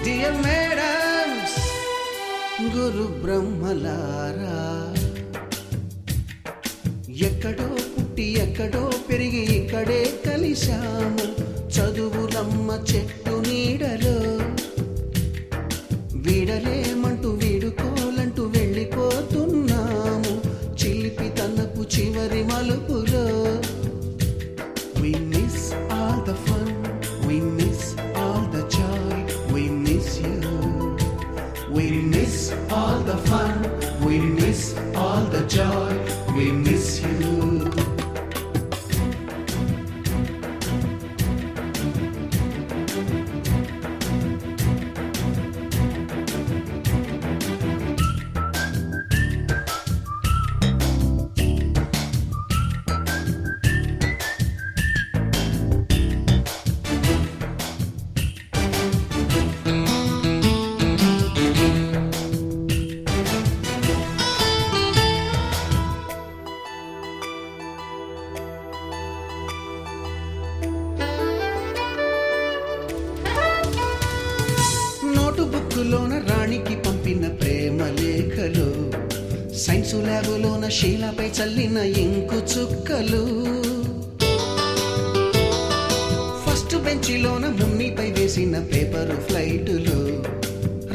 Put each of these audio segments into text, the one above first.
Dear madams, గురు బ్రహ్మలారా, ఎక్కడో పుట్టి ఎక్కడో పెరిగి ఇక్కడే కలిశాము చదువులమ్మ చెట్టు నీడలో. వీడలేమంటూ వీడుకోలంటూ వెళ్ళిపోతున్నాము చిలిపి తనపు చివరి మలుపులో. We miss all the fun, we miss all the joy, we miss you. We miss all the fun, we miss all the joy, we miss you. బుక్కులోన రాణికి పంపిన ప్రేమ లేఖలు, సైన్సు ల్యాబులోన శీలపై చల్లిన ఇంకు చుక్కలు, ఫస్ట్ బెంచిలోన మున్నిపై వేసిన పేపరు ఫ్లైటులు,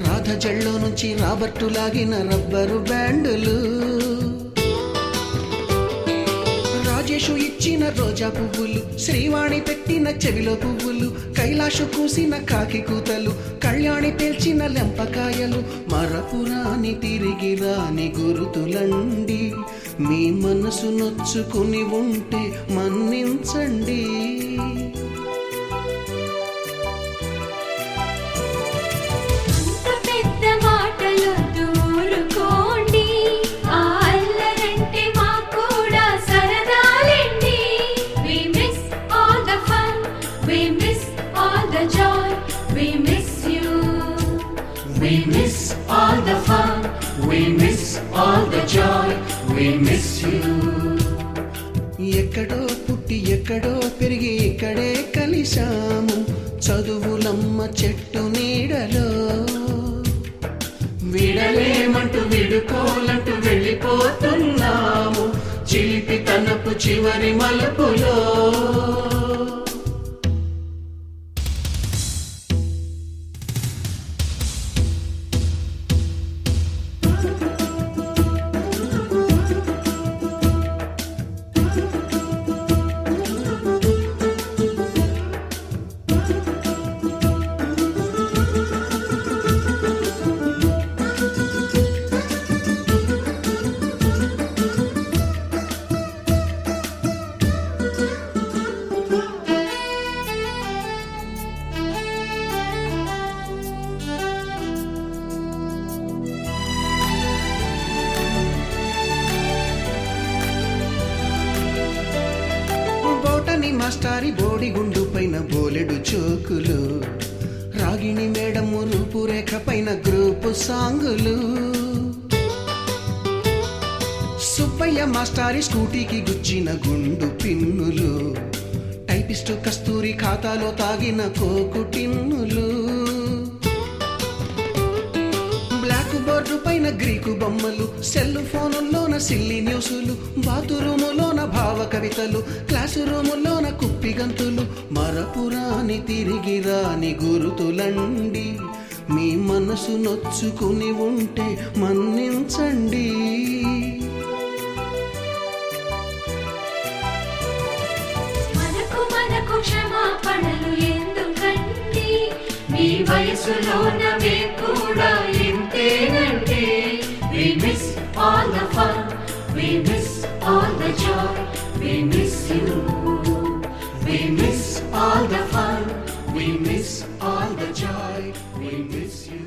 రాధ జల్లో నుంచి రాబర్టు లాగిన rubber బ్యాండులు, Rajesh ఇచ్చిన రోజా పువ్వులు, శ్రీవాణి పెట్టిన చెవిలో పువ్వులు, కైలాషు కూసిన కాకి కూతలు, కళ్యాణి పేల్చిన లెంపకాయలు, మరపురాని తిరిగి రాని గురుతులండి. మీ మనసు నొచ్చుకుని ఉంటే మన్నించండి. We miss all the fun, we miss all the joy, we miss you. ఎక్కడో పుట్టి ఎక్కడో పెరిగి ఇక్కడే కలిశాము చదువులమ్మ చెట్టు నీడలో. వీడలేమంటూ విడుకోలంటూ వెళ్ళిపోతున్నాము చిలిపి తనపు చివరి మలుపులో. మాస్టారి బోడిగుండు పైన బోలెడు చోకులు, రాగిణి మేడము రూపురేఖ పైన గ్రూపు సాంగులు, సుబ్బయ్య మాస్టారి స్కూటీకి గుచ్చిన గుండు పిన్నులు, టైపిస్టు కస్తూరి ఖాతాలో తాగిన కోకు టిన్నులు, బ్లాక్ బోర్డు పైన గ్రీకు బొమ్మలు, సెల్ ఫోనుల్లోన సిల్లి న్యూసులు, బాతురూములోన భావ కవితలు, క్లాసు రూములోన కుప్పిగంతులు, మరపురాని తిరిగి రాని గురుతులండి. మీ మనసు నొచ్చుకుని ఉంటే మన్నించండి. మనకు క్షమాపణలు ఎందుకండి? వయసులోన మేము కూడా ఇంతేనండి. We miss all the fun, we miss all the joy, we miss you. We miss all the fun, we miss all the joy, we miss you.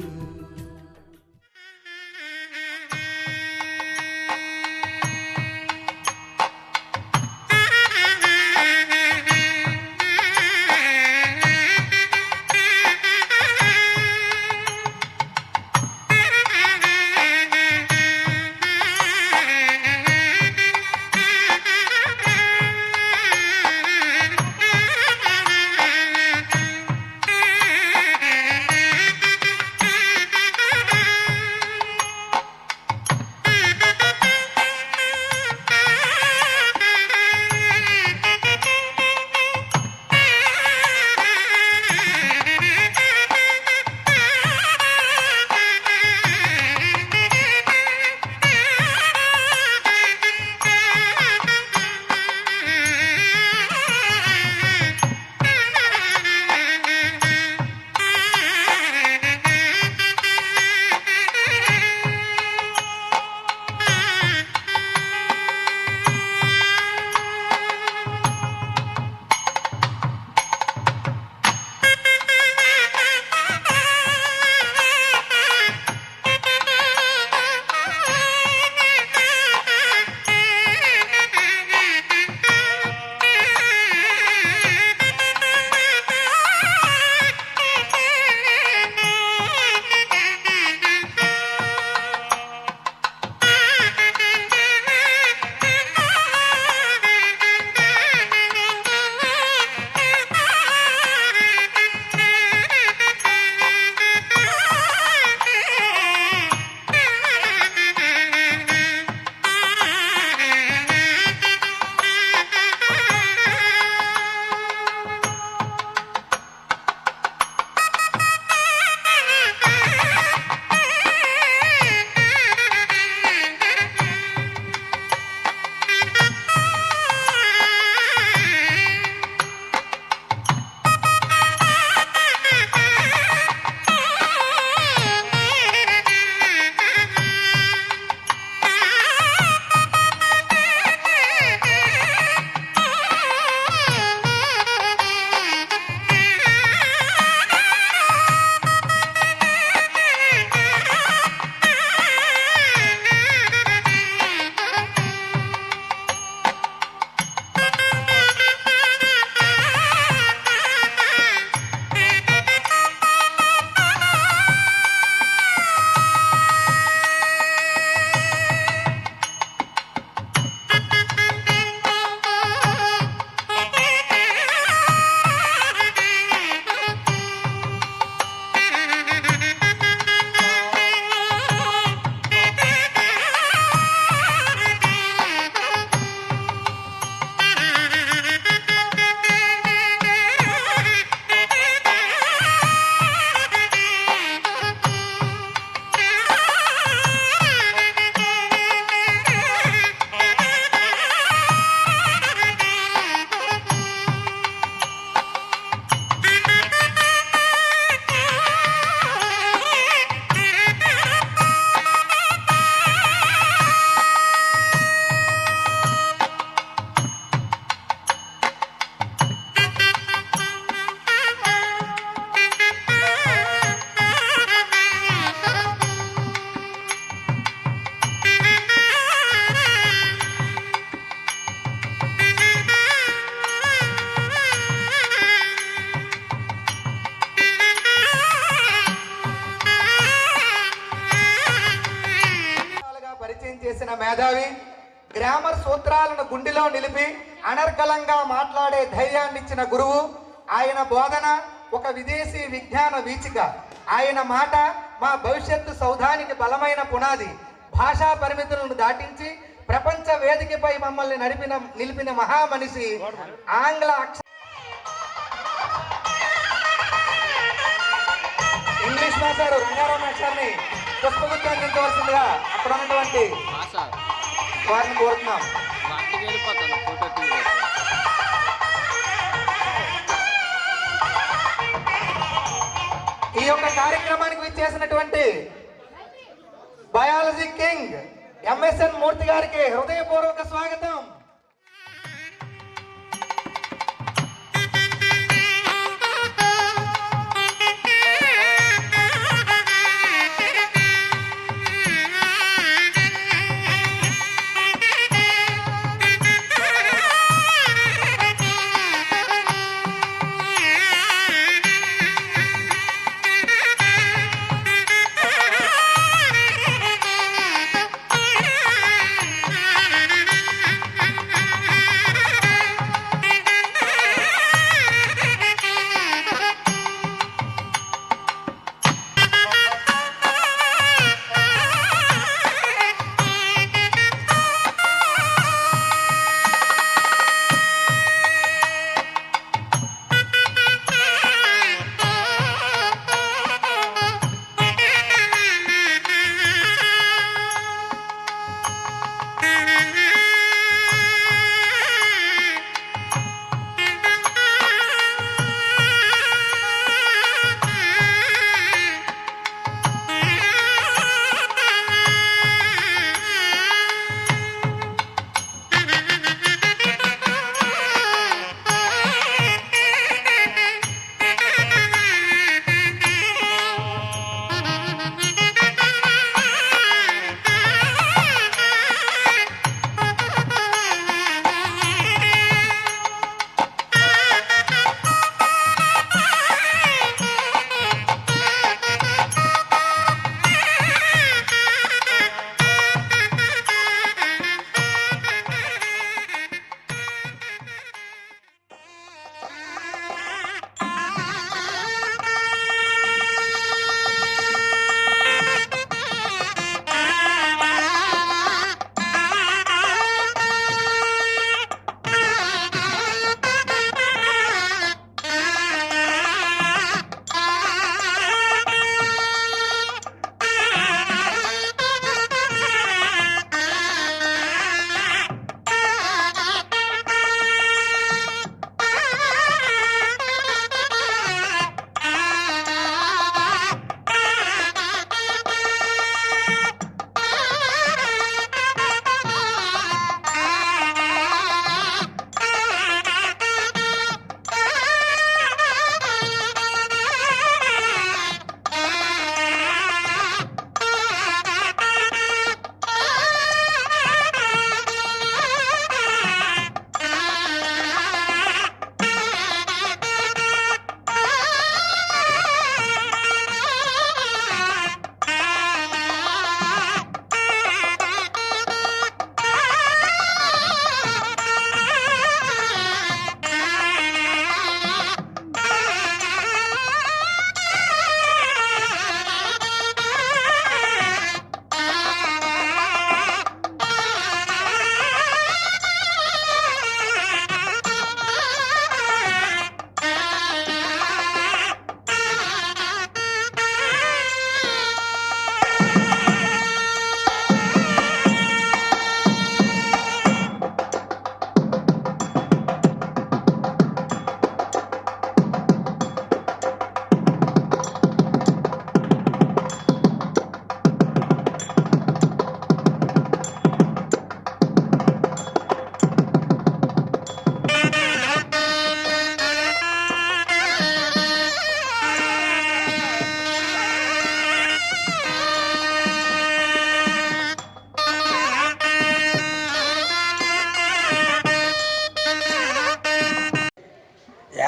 చేసిన మేధావి, గ్రామర్ సూత్రాలను గుండెలో నిలిపి అనర్గళంగా మాట్లాడే ధైర్యాన్ని ఇచ్చిన గురువు. ఆయన బోధన ఒక విదేశీ విజ్ఞాన వీచిక. ఆయన మాట మా భవిష్యత్తు సౌధానికి బలమైన పునాది. భాషా పరిమితులను దాటించి ప్రపంచ వేదికపై మమ్మల్ని నిలిపిన మహామనిషి ఆంగ్ల ఇంగ్లీష్ మాస్టారు రంగారావు మాస్టర్ని పుష్పగుచ్చం అందించవలసిందిగా అక్కడ ఉన్నటువంటి వారిని కోరుతున్నాం. ఈ యొక్క కార్యక్రమానికి విచ్చేసినటువంటి బయాలజీ కింగ్ ఎంఎస్ఎన్ మూర్తి గారికి హృదయపూర్వక స్వాగతం.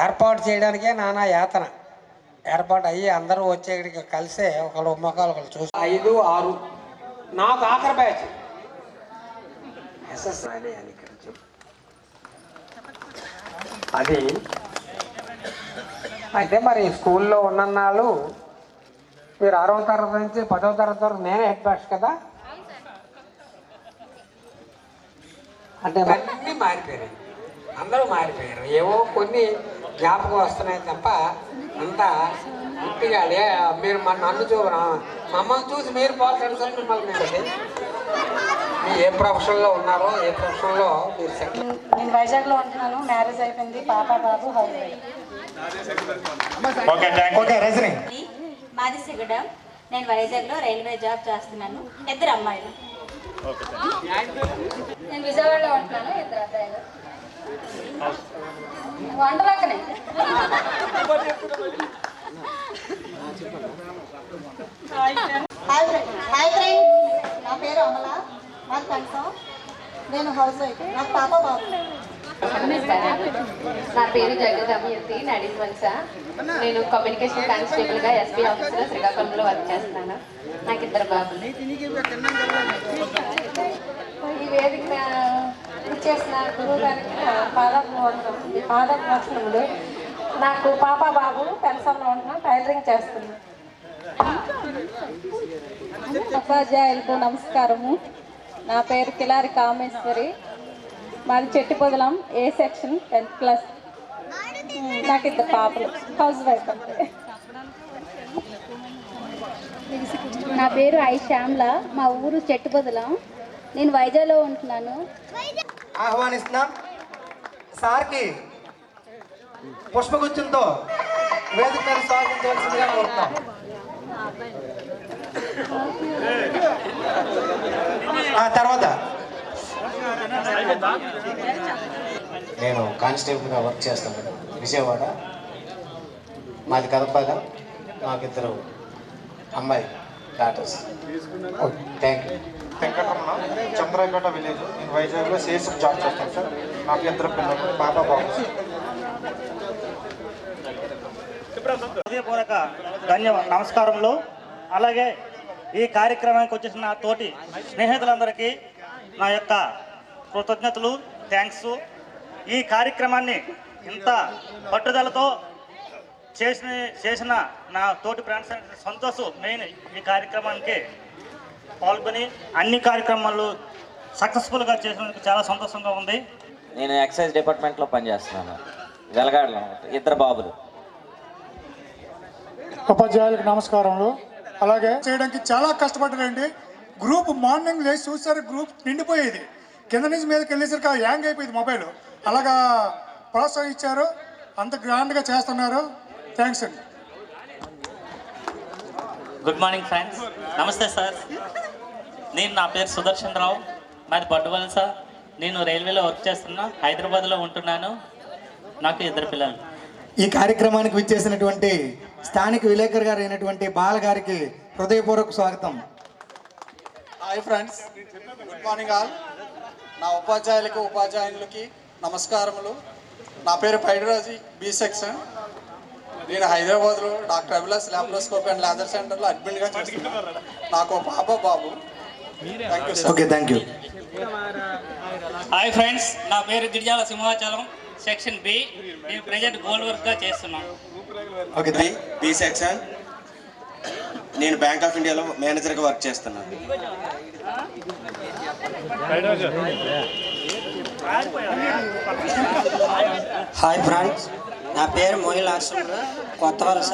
ఏర్పాటు చేయడానికే నానా యాతన. ఏర్పాటు అయ్యి అందరూ వచ్చేటికి కలిసే ఒకళ్ళు మొక్కలు ఒకళ్ళు చూసి 5, 6 నాకు ఆఖరి బ్యాచ్ ఎస్ఎస్ అని అది అయితే మరి స్కూల్లో ఉన్నన్నాళ్ళు మీరు 6వ తరగతి నుంచి 10వ తరగతి వరకు నేనే హెడ్ మాస్టర్ కదా. అంటే అన్నీ మారిపోయాయి, అందరూ మారిపోయారు. ఏవో కొన్ని జ్ఞాపకం వస్తున్నాయి తప్ప అంతా గుర్తిగా మీరు నన్ను మమ్మల్ని చూసి మీరు పోల్చండి మిమ్మల్ని మీరు ఏ ప్రొఫెషన్లో ఉన్నారో ఏ ప్రొఫెషన్లో మీరు సెటిల్. నేను వైజాగ్లో ఉంటున్నాను, మ్యారేజ్ అయిపోయింది, పాప బాబు హౌస్ వైఫ్. మాది సిగడం. నేను వైజాగ్లో రైల్వే జాబ్ చేస్తున్నాను. 2 అమ్మాయిలు. నేను విజయవాడలో ఉంటున్నాను. 2 అబ్బాయిలు. వంటలక్కనే. హాయ్ ఫ్రెండ్, నా పేరు అమల. మాది కన్సం. నేను హౌస్ వైఫ్. నాకు పాప బాబు. నా పేరు జగదమయతి నడివల్స. నేను కమ్యూనికేషన్ కానిస్టేబుల్గా ఎస్పీ ఆఫీసులో శ్రీకాకుళంలో వర్క్ చేస్తున్నాను. నాకు 2 బాబులు. ఈ వేదిక చేసిన గురువు గారికి పాదభోక్షణములు. నాకు పాప బాబు పెన్షన్లో ఉంటున్నాం. టైలరింగ్ చేస్తున్నాం. ఉపాధ్యాయులకు నమస్కారము. నా పేరు కిలారి కామేశ్వరి. మాది చెట్టిపొదలం, ఏ సెక్షన్, 10th క్లాస్. నాకు 2 పాపలు. హౌస్ వైఫ్ అంతే. నా పేరు ఐ శ్యామ్ల. మా ఊరు చెట్టుబొదలం. నేను వైజాగ్లో ఉంటున్నాను. ఆహ్వానిస్తున్నాం. సార్కి పుష్పగుచ్చంతో వేదిక మీద స్వాగతించవలసిందిగా కోరుతున్నాం. తర్వాత నేను కానిస్టేబుల్గా వర్క్ చేస్తాను విజయవాడ. మాది కదపాల. నాకు 2 అమ్మాయి daughters. Thank you. Venkataramana, Chandrayapeta village. నేను వైజాగ్లో సేల్స్ జాబ్ చేస్తాను సార్. నాకు 2 పిల్లలు, పాప బాబు. హృదయపూర్వక నమస్కారములు. అలాగే ఈ కార్యక్రమానికి వచ్చేసిన నా తోటి స్నేహితులందరికీ నా యొక్క కృతజ్ఞతలు, థ్యాంక్స్. ఈ కార్యక్రమాన్ని ఇంత పట్టుదలతో చేసిన నా తోటి ఫ్రెండ్స్ సంతోష్ మెయిన్ ఈ కార్యక్రమానికి పాల్గొని అన్ని కార్యక్రమాలు సక్సెస్ఫుల్గా చేసినందుకు చాలా సంతోషంగా ఉంది. నేను ఎక్సైజ్ డిపార్ట్మెంట్లో పనిచేస్తున్నాను. వెలగాడలో 2 బాబులు. ఉపాధ్యాయులకు నమస్కారములు. అలాగే చేయడానికి చాలా కష్టపడ్డారండి. గ్రూప్ మార్నింగ్ లేచి చూసారు, గ్రూప్ నిండిపోయేది. కింద నుంచి మీదకి వెళ్ళేసరికి హ్యాంగ్ అయిపోయింది మొబైల్. అలాగా ప్రోత్సహించారు. అంత గ్రాండ్గా చేస్తున్నారు. థ్యాంక్స్ అండి. Good morning friends. నమస్తే సార్. నా పేరు సుదర్శన్ రావు. మాది బొడ్డువలస. నేను రైల్వేలో వర్క్ చేస్తున్నా. హైదరాబాద్లో ఉంటున్నాను. నాకు 2 పిల్లలు. ఈ కార్యక్రమానికి విచ్చేసినటువంటి స్థానిక విలేకరు గారు అయినటువంటి బాల గారికి హృదయపూర్వక స్వాగతం. Hi friends, good morning all. నా ఉపాధ్యాయులకు ఉపాధ్యాయులకి నమస్కారములు. నా పేరు పైడిరాజు, బి సెక్షన్. నేను హైదరాబాద్లో doctor Abhilash laparoscopy and laser సెంటర్లో అడ్మిట్గా చేస్తున్నాను. నాకు పాప బాబు. Thank you sir. Okay, thank you. Hi friends, నా పేరు గిరిజాల సింహాచలం, సెక్షన్ బి. నేను ప్రజెంట్ గోల్డ్ వర్క్గా చేస్తున్నాను. Okay, B section. నేను బ్యాంక్ ఆఫ్ ఇండియాలో మేనేజర్గా వర్క్ చేస్తున్నాను. హాయ్ ఫ్రెండ్స్, నా పేరు మోయిల్ ఆసం, కొత్త వలస.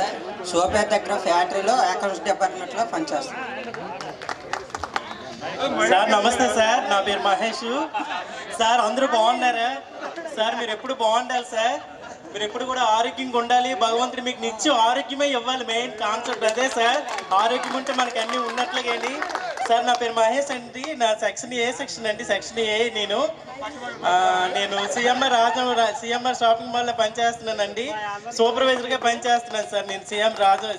సోపేట్ దగ్గర ఫ్యాక్టరీలో అకౌంట్స్ డిపార్ట్మెంట్లో పనిచేస్తాను. సార్ నమస్తే సార్. నా పేరు మహేష్. సార్ అందరూ బాగున్నారా? సార్ మీరు ఎప్పుడు బాగుండాలి సార్. మీరు ఎప్పుడు కూడా ఆరోగ్యంగా ఉండాలి. భగవంతుడు మీకు నిత్యం ఆరోగ్యమే ఇవ్వాలి. మెయిన్ కాన్సెప్ట్ అదే సార్. ఆరోగ్యం ఉంటే మనకి అన్నీ ఉన్నట్లుగాని. సార్ నా పేరు మహేష్ అండి. నా సెక్షన్ ఏ సెక్షన్ అండి, సెక్షన్ ఏ. నేను సిఎంఆర్ షాపింగ్ మాల్లో పనిచేస్తున్నానండి. సూపర్వైజర్గా పనిచేస్తున్నాను సార్. నేను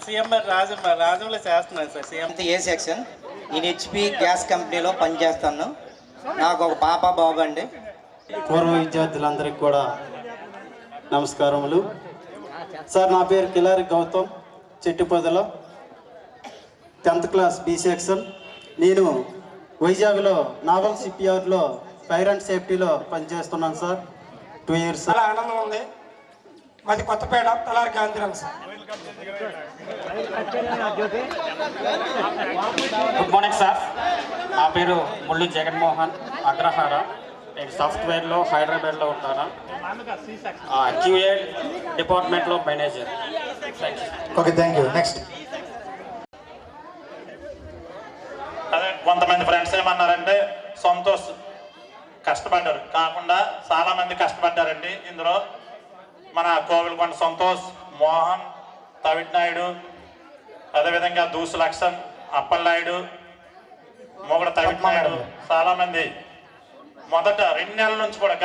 సిఎంఆర్ రాజంలో చేస్తున్నాను సార్. ఏ సెక్షన్. నేను హెచ్పి గ్యాస్ కంపెనీలో పనిచేస్తాను. నాకు 1 పాప బాబు అండి. పూర్వ విద్యార్థులందరికీ కూడా నమస్కారములు. సార్ నా పేరు కిలారి గౌతమ్, చెట్టిపొదలో 10th క్లాస్ బి సెక్షన్. నేను వైజాగ్లో నావల్ షిప్ యార్డ్లో ఫైర్ అండ్ సేఫ్టీలో పనిచేస్తున్నాను సార్. 2 years. చాలా ఆనందం ఉంది. మాది Kothapeta, Talari Gandhiram sir. Good morning sir. నా పేరు ముళ్ళు జగన్మోహన్, అగ్రహార. నేను సాఫ్ట్వేర్లో హైదరాబాద్లో ఉంటాను. క్యూఏ డిపార్ట్మెంట్లో manager. Okay, thank you. Next. అదే కొంతమంది ఫ్రెండ్స్ ఏమన్నారంటే సంతోష్ కష్టపడ్డారు కాకుండా చాలా మంది కష్టపడ్డారండి. ఇందులో మన కోవిలకొండ సంతోష్, మోహన్, తవిడ్ నాయుడు, అదేవిధంగా దూసు లక్ష్మణ్, అప్పలనాయుడు, మొగడ తవిటినాయుడు చాలా మంది మొదట 2 నెలల నుంచి కూడా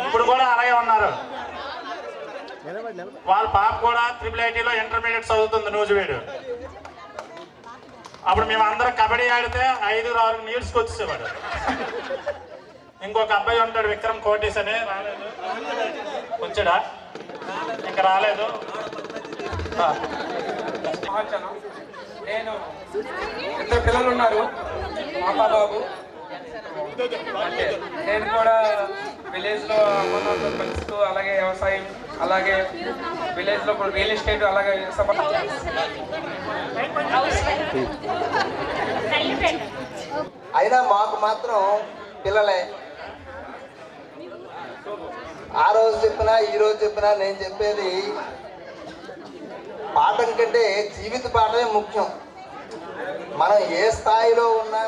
ఇప్పుడు కూడా అలాగే ఉన్నారు. వాళ్ళ పాప కూడా IIITలో ఇంటర్మీడియట్ చదువుతుంది నూజివీడు. అప్పుడు మేము అందరం కబడ్డీ ఆడితే 5-6 నీడ్స్కి వచ్చేసేవాడు. ఇంకొక అబ్బాయి ఉంటాడు విక్రమ్ కోటీస్ అని, రాలేదు. వచ్చాడా? ఇంకా రాలేదు. నేను 2 పిల్లలు ఉన్నారు, మాతా బాబు. నేను కూడా విలేజ్లో అమ్మతో కలుస్తూ అలాగే వ్యవసాయం, అలాగే విలేజ్లో ఇప్పుడు రియల్ ఎస్టేట్, అలాగే అయినా మాకు మాత్రం పిల్లలే. ఆ రోజు చెప్పినా ఈ రోజు చెప్పినా నేను చెప్పేది పాఠం కంటే జీవిత పాఠమే ముఖ్యం. మనం ఏ స్థాయిలో ఉన్నా,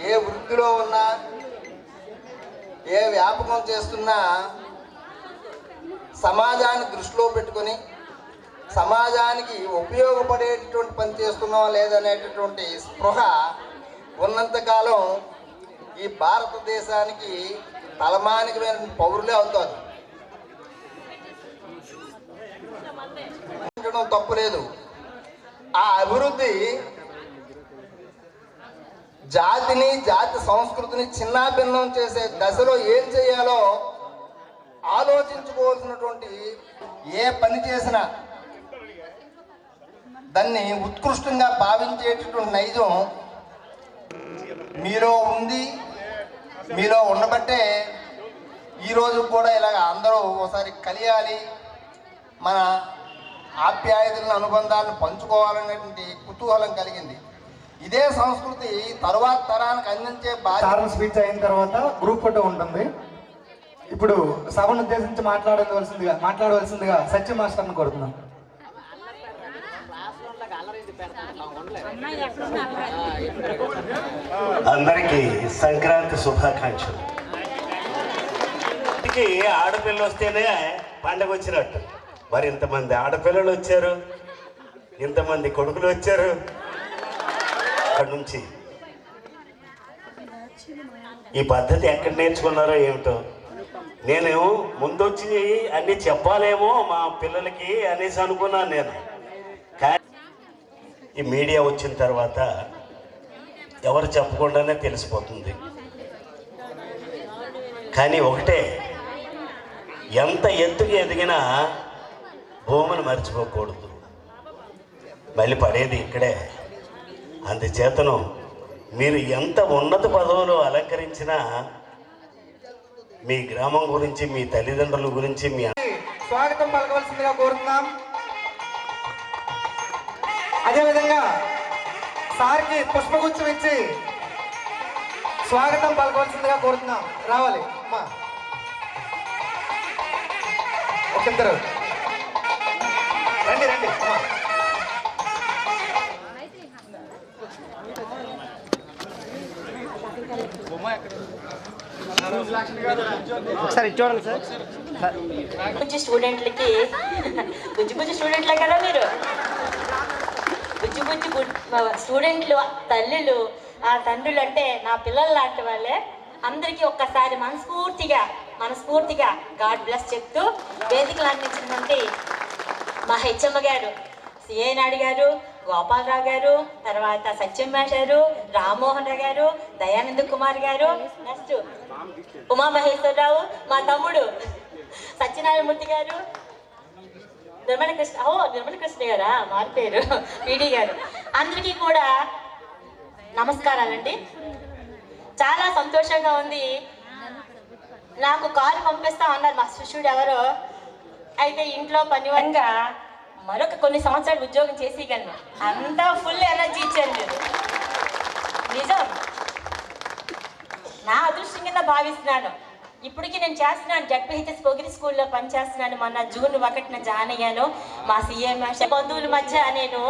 ఏ వృత్తిలో ఉన్నా, ఏ వ్యాపకం చేస్తున్నా సమాజాన్ని దృష్టిలో పెట్టుకొని సమాజానికి ఉపయోగపడేటటువంటి పని చేస్తున్నాం లేదనేటటువంటి స్పృహ ఉన్నంతకాలం ఈ భారతదేశానికి తలమానికమైన పౌరులే అవుతారు. తప్పు లేదు. ఆ అభివృద్ధి జాతిని, జాతి సంస్కృతిని చిన్నాభిన్నం చేసే దశలో ఏం చేయాలో ఆలోచించుకోవాల్సినటువంటి ఏ పని చేసినా దాన్ని ఉత్కృష్టంగా భావించేటటువంటి నైజం మీలో ఉంది. మీలో ఉండబట్టే ఈరోజు కూడా ఇలాగ అందరూ ఒకసారి కలియాలి, మన ఆప్యాయతలను, అనుబంధాలను పంచుకోవాలనేటువంటి కుతూహలం కలిగింది. ఇదే సంస్కృతి తరువాత తరానికి అందించే సార్ స్పీచ్ అయిన తర్వాత గ్రూప్ ఫోటో ఉంటుంది. ఇప్పుడు సభను ఉద్దేశించి మాట్లాడవలసిందిగా సత్య మాస్టర్ని కోరుతున్నాం. అందరికీ సంక్రాంతి శుభాకాంక్షలు. ఆడపిల్ల వస్తేనే పండగ వచ్చినట్టు. మరి ఇంతమంది ఆడపిల్లలు వచ్చారు, ఇంతమంది కొడుకులు వచ్చారు. అక్కడి నుంచి ఈ పద్ధతి ఎక్కడ నేర్చుకున్నారో ఏమిటో. నేను ముందొచ్చి అన్ని చెప్పాలేమో మా పిల్లలకి అనేసి అనుకున్నాను నేను. కానీ ఈ మీడియా వచ్చిన తర్వాత ఎవరు చెప్పకుండానే తెలిసిపోతుంది. కానీ ఒకటే, ఎంత ఎత్తుకు ఎదిగినా భూమిని మర్చిపోకూడదు, మళ్ళీ పడేది ఇక్కడే. అందుచేతను మీరు ఎంత ఉన్నత పదవులు అలంకరించినా మీ గ్రామం గురించి, మీ తల్లిదండ్రుల గురించి మీ స్వాగతం పలకవలసిందిగా కోరుతున్నాం. అదేవిధంగా సార్కి పుష్పగుచ్చం ఇచ్చి స్వాగతం పలకవలసిందిగా కోరుతున్నాం. రావాలి అమ్మా, ఒక్కరు రండి రండి అమ్మా. ఒకసారి చూడండి సార్. బుజ్జి స్టూడెంట్లకి బుజ్జి స్టూడెంట్లే కదా మీరు. బుజ్జి స్టూడెంట్లు తల్లులు, ఆ తండ్రులు అంటే నా పిల్లలు లాంటి వాళ్ళే. అందరికీ ఒక్కసారి మనస్ఫూర్తిగా గాడ్ బ్లెస్ చెప్తూ వేదికలు అందించినటువంటి మా హెచ్ఎమ్మ గారు, సిఏ నాయుడు గారు, గోపాలరావు గారు, తర్వాత సత్యం గారు, రామ్మోహన్ రావు గారు, దయానంద కుమార్ గారు, నెక్స్ట్ ఉమామహేశ్వరరావు, మా తమ్ముడు సత్యనారాయణమూర్తి గారు, నిర్మల కృష్ణ గారా మారిపోయారు, పీడి గారు, అందరికీ కూడా నమస్కారాలండి. చాలా సంతోషంగా ఉంది. నాకు కారు పంపిస్తా అన్నారు మా శిష్యుడు ఎవరో. అయితే ఇంట్లో పనివంగా మరొక కొన్ని సంవత్సరాలు ఉద్యోగం చేసేయగలను, అంతా ఫుల్ ఎనర్జీ ఇచ్చాను మీరు. నిజం, నా అదృష్టం కింద భావిస్తున్నాను. ఇప్పటికీ నేను చేస్తున్నాను, జడ్పీహెచ్ఎస్ పొగిరి స్కూల్లో పనిచేస్తున్నాను. మొన్న జూన్ 1న జాయిన్ అయ్యాను. మా సీఎం బంధువుల మధ్య నేను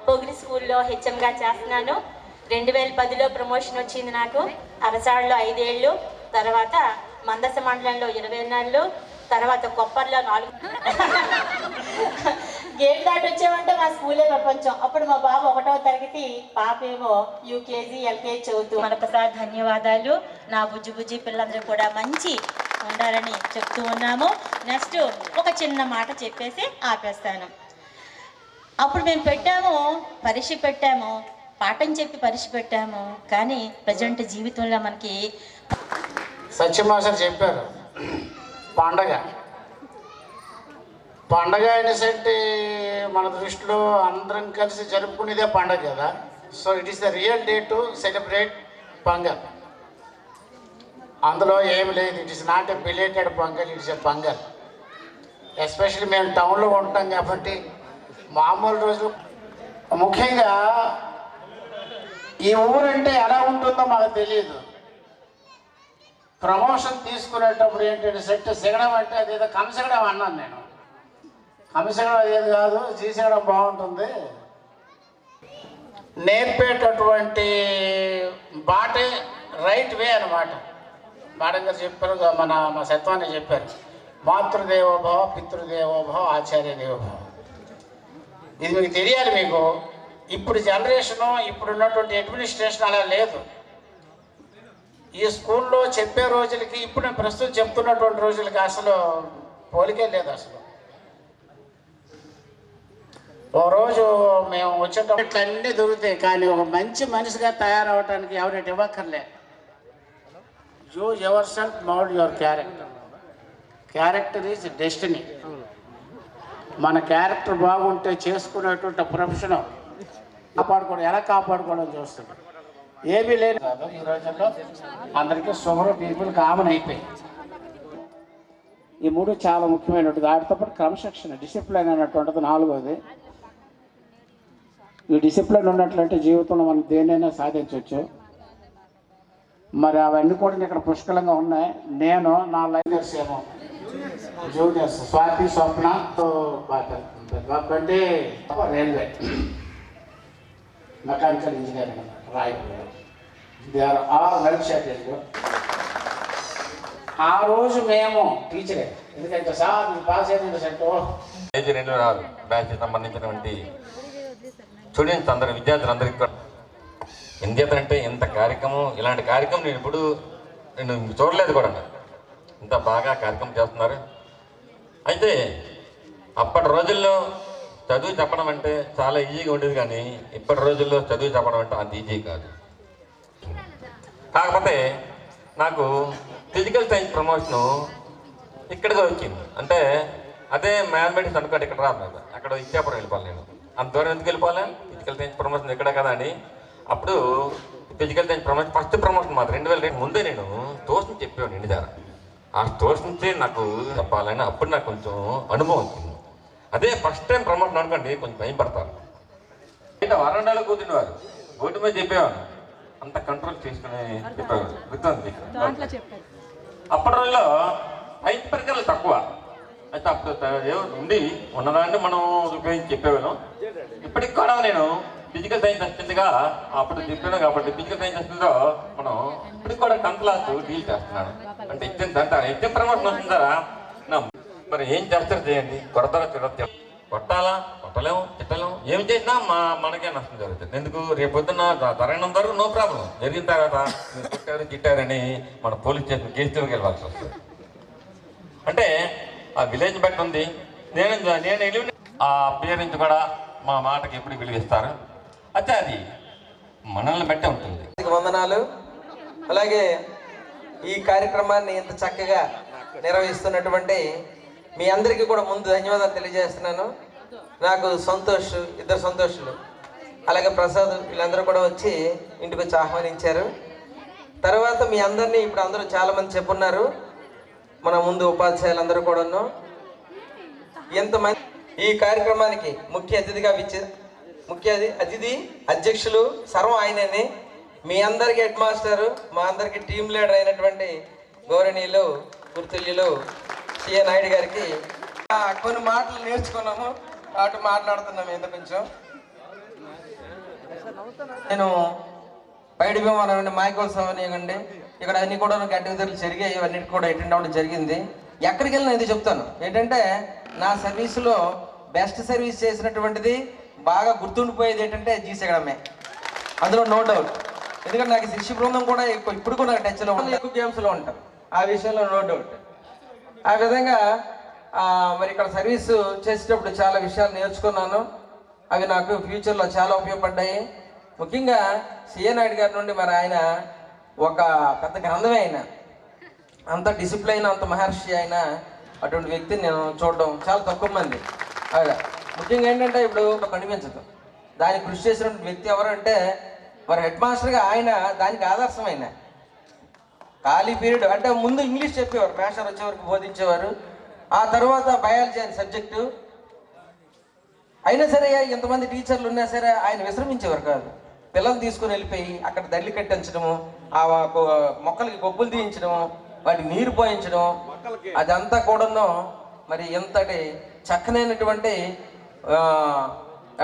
పొగిరి స్కూల్లో హెచ్ఎంగా చేస్తున్నాను. 2010లో ప్రమోషన్ వచ్చింది నాకు. అరసాడులో 5 ఏళ్ళు, తర్వాత మందస మండలంలో 20 నెలలు, తర్వాత కొప్పర్లో 4. గేట్ దాటి వచ్చామంటే మా స్కూలే ప్రపంచం. అప్పుడు మా బాబు 1వ తరగతి, పాప ఏమో యూకేజీ ఎల్కేజీ చదువుతూ. మరొకసారి ధన్యవాదాలు. నా బుజ్జి పిల్లలందరూ కూడా మంచి ఉండాలని చెప్తూ ఉన్నాము. నెక్స్ట్ ఒక చిన్న మాట చెప్పేసి ఆపేస్తాను. అప్పుడు మేము పరీక్ష పెట్టాము, పాఠం చెప్పి పరీక్ష పెట్టాము. కానీ ప్రజెంట్ జీవితంలో మనకి సత్యమాసారు చెప్పారు, పండగ అనేసంటే మన దృష్టిలో అందరం కలిసి జరుపుకునేదే పండగ కదా. So it is the real day to celebrate pongal. అందులో ఏమి లేదు. It is not a belated pongal, it's a pongal. Especially మేము టౌన్లో ఉంటాం కాబట్టి మామూలు రోజు. ముఖ్యంగా ఈ ఊరంటే ఎలా ఉంటుందో మాకు తెలియదు. ప్రమోషన్ తీసుకునేటప్పుడు ఏంటంటే సెట్ సిగడం అంటే అదేదో కంసగడం అన్నాను నేను. కంసగడం అదేది కాదు, జీసగడం బాగుంటుంది. నేర్పేటటువంటి బాటే రైట్ వే అనమాట. మేడం గారు చెప్పారు, మా సత్వాన్ని చెప్పారు, మాతృదేవోభవ, పితృదేవోభవ, ఆచార్య దేవోభవ. ఇది మీకు తెలియాలి. మీకు ఇప్పుడు జనరేషను, ఇప్పుడు ఉన్నటువంటి అడ్మినిస్ట్రేషన్ అలా లేదు. ఈ స్కూల్లో చెప్పే రోజులకి ఇప్పుడు నేను ప్రస్తుతం చెప్తున్నటువంటి రోజులకి అసలు పోలికే లేదు. అసలు ఓ రోజు మేము వచ్చేటప్పుడు అన్నీ దొరుకుతాయి, కానీ ఒక మంచి మనిషిగా తయారవడానికి ఎవరైతే ఇవ్వక్కర్లే. Use yourself, mould your character. Character is destiny. మన క్యారెక్టర్ బాగుంటే చేసుకునేటువంటి ప్రొఫెషన్ ఎలా కాపాడుకోవడం చూస్తుంది. ఏమీ లేదు కాదు. ఈ రోజుల్లో అందరికీ షుగర్, పీపుల్ కామన్ అయిపోయి. ఈ 3 చాలా ముఖ్యమైనటువంటి. వాటితో పాటు క్రమశిక్షణ, డిసిప్లిన్ అనేటువంటిది 4వది. ఈ డిసిప్లిన్ ఉన్నట్లయితే జీవితంలో మనం దేన్నైనా సాధించవచ్చు. మరి అవన్నీ కూడా ఇక్కడ పుష్కలంగా ఉన్నాయి. నేను నా లైనర్స్ ఏమో జూనియర్స్ స్వాతి, స్వప్న, అంటే railway mechanical engineering Raipur. They are all well settled. ఆ రోజు మేము టీచరే, ఎందుకంటే సార్ మీరు పాస్ అయ్యింది సెట్ 2006 బ్యాచ్ సంబంధించినటువంటి స్టూడెంట్స్ అందరూ, విద్యార్థులందరికీ కూడా ఎందుకంటే ఇంత కార్యక్రమం, ఇలాంటి కార్యక్రమం నేను చూడలేదు కూడా. ఇంత బాగా కార్యక్రమం చేస్తున్నారు. అయితే అప్పటి రోజుల్లో చదువు చెప్పడం అంటే చాలా ఈజీగా ఉండేది, కానీ ఇప్పటి రోజుల్లో చదువు చెప్పడం అంటే అంత ఈజీ కాదు. కాకపోతే నాకు ఫిజికల్ సైన్స్ ప్రమోషను ఇక్కడికి వచ్చింది. అంటే అదే మ్యాథమెటిక్స్ అనుకోండి, ఇక్కడ రాదు, అక్కడ ఇచ్చాపురం వెళ్ళిపోవాలి. నేను అంత దూరం ఎందుకు వెళ్ళిపోవాలి? ఫిజికల్ సైన్స్ ప్రమోషన్ ఇక్కడే కదా అని. అప్పుడు physical science promotion, first promotion మాత్రం 2002 ముందే నేను ట్యూషన్ చెప్పేవాడిని ఇంటి దగ్గర. ఆ ట్యూషన్ నుంచే నాకు చెప్పాలని అప్పుడు నాకు కొంచెం అనుభవం వచ్చింది. అదే ఫస్ట్ టైం ప్రమోషన్ అనుకోండి, కొంచెం భయం పడతారు. వరండాలో కూర్చునేవారు, బోర్డు మీద చెప్పేవాడు, అంత కంట్రోల్ చేసుకుని చెప్పేవాడు. గుర్తుంది. అప్పటి రోజుల్లో సైన్స్ పరికరాలు తక్కువ. అయితే అప్పుడు ఉండి ఉన్నదాన్ని మనం ఉపయోగించి చెప్పేవాళ్ళం. ఇప్పటికి కూడా నేను ఫిజికల్ సైన్స్ అసిస్టెంట్గా అప్పుడు చెప్పాను కాబట్టి ఫిజికల్ సైన్స్ అసిస్టెంట్లో మనం ఇప్పటికి కూడా 10th క్లాస్ డీల్ చేస్తున్నాను. అంటే ఎగ్జామ్ ప్రమోషన్ వస్తుందా? మరి ఏం చేస్తారు చేయండి, కొడతారా తిరగ, కొట్టాలా కొట్టలేము, తిట్టలేము, ఏం చేసినా మనకే నష్టం జరుగుతుంది. ఎందుకు రేపొద్దున జరగనందరూ నో ప్రాబ్లం, జరిగిన తర్వాత మీరు కొట్టారు తిట్టారని మన పోలీస్ స్టేషన్ కేసులోకి వెళ్ళాల్సి వస్తుంది. అంటే ఆ విలేజ్ బట్టి ఉంది. నేను ఆ పేరెంట్స్ కూడా మా మాటకి ఎప్పుడు విలువిస్తారు. అయితే అది మనల్ని బట్టే ఉంటుంది. వందనాలు. అలాగే ఈ కార్యక్రమాన్ని ఇంత చక్కగా నిర్వహిస్తున్నటువంటి మీ అందరికీ కూడా ముందు ధన్యవాదాలు తెలియజేస్తున్నాను. నాకు సంతోష్, ఇద్దరు సంతోషులు, అలాగే ప్రసాద్, వీళ్ళందరూ కూడా వచ్చి ఇంటికి వచ్చి ఆహ్వానించారు. తర్వాత మీ అందరినీ ఇప్పుడు అందరూ చాలామంది చెప్పున్నారు. మన ముందు ఉపాధ్యాయులందరూ కూడాను ఎంతమంది ఈ కార్యక్రమానికి ముఖ్య అతిథి అధ్యక్షులు సర్వం ఆయనని మీ అందరికీ హెడ్ మాస్టరు మా అందరికీ టీం లీడర్ అయినటువంటి గౌరవనీయులు గుర్తుల్యులు సిఏ నాయుడు గారికి కొన్ని మాటలు నేర్చుకున్నాము కాబట్టి మాట్లాడుతున్నాము ఇంత కొంచెం. నేను బయట భీమవరం మాయకోత్సవం అనేయండి ఇక్కడ అన్ని కూడా గట్టి విధులు జరిగాయి, ఇవన్నిటి కూడా అటెండ్ అవ్వడం జరిగింది. ఎక్కడికి వెళ్ళినా ఇది చెప్తాను ఏంటంటే నా సర్వీసులో బెస్ట్ సర్వీస్ చేసినటువంటిది బాగా గుర్తుండిపోయేది ఏంటంటే జీసగడమే, అందులో నో డౌట్. ఎందుకంటే నాకు శిష్య బృందం కూడా ఇప్పుడు కూడా టచ్లో ఉంటారు, ఎక్కువ గేమ్స్లో ఉంటారు, ఆ విషయంలో నో డౌట్. ఆ విధంగా మరి ఇక్కడ సర్వీస్ చేసేటప్పుడు చాలా విషయాలు నేర్చుకున్నాను, అవి నాకు ఫ్యూచర్లో చాలా ఉపయోగపడ్డాయి. ముఖ్యంగా సిఏ నాయుడు గారి నుండి మరి ఆయన ఒక పెద్ద గ్రంథమే, ఆయన అంత డిసిప్లైన్ అంత మహర్షి అయిన అటువంటి వ్యక్తిని నేను చూడడం చాలా తక్కువ మంది. ముఖ్యంగా ఏంటంటే ఇప్పుడు కనిపించదు దానికి కృషి చేసినటువంటి వ్యక్తి ఎవరంటే మరి హెడ్ మాస్టర్గా ఆయన దానికి ఆదర్శమైన. ఖాళీ పీరియడ్ అంటే ముందు ఇంగ్లీష్ చెప్పేవారు, మాస్టర్ వచ్చే వరకు బోధించేవారు, ఆ తర్వాత బయాలజీ అని సబ్జెక్టు. అయినా సరే ఎంతమంది టీచర్లు ఉన్నా సరే ఆయన విశ్రమించేవారు కాదు. పిల్లలు తీసుకుని వెళ్ళిపోయి అక్కడ దళ్ళి కట్టించడము, ఆ మొక్కలకి గొబ్బులు తీయించడము, వాటికి నీరు పోయించడం, అదంతా కూడాను మరి ఎంతటి చక్కనైనటువంటి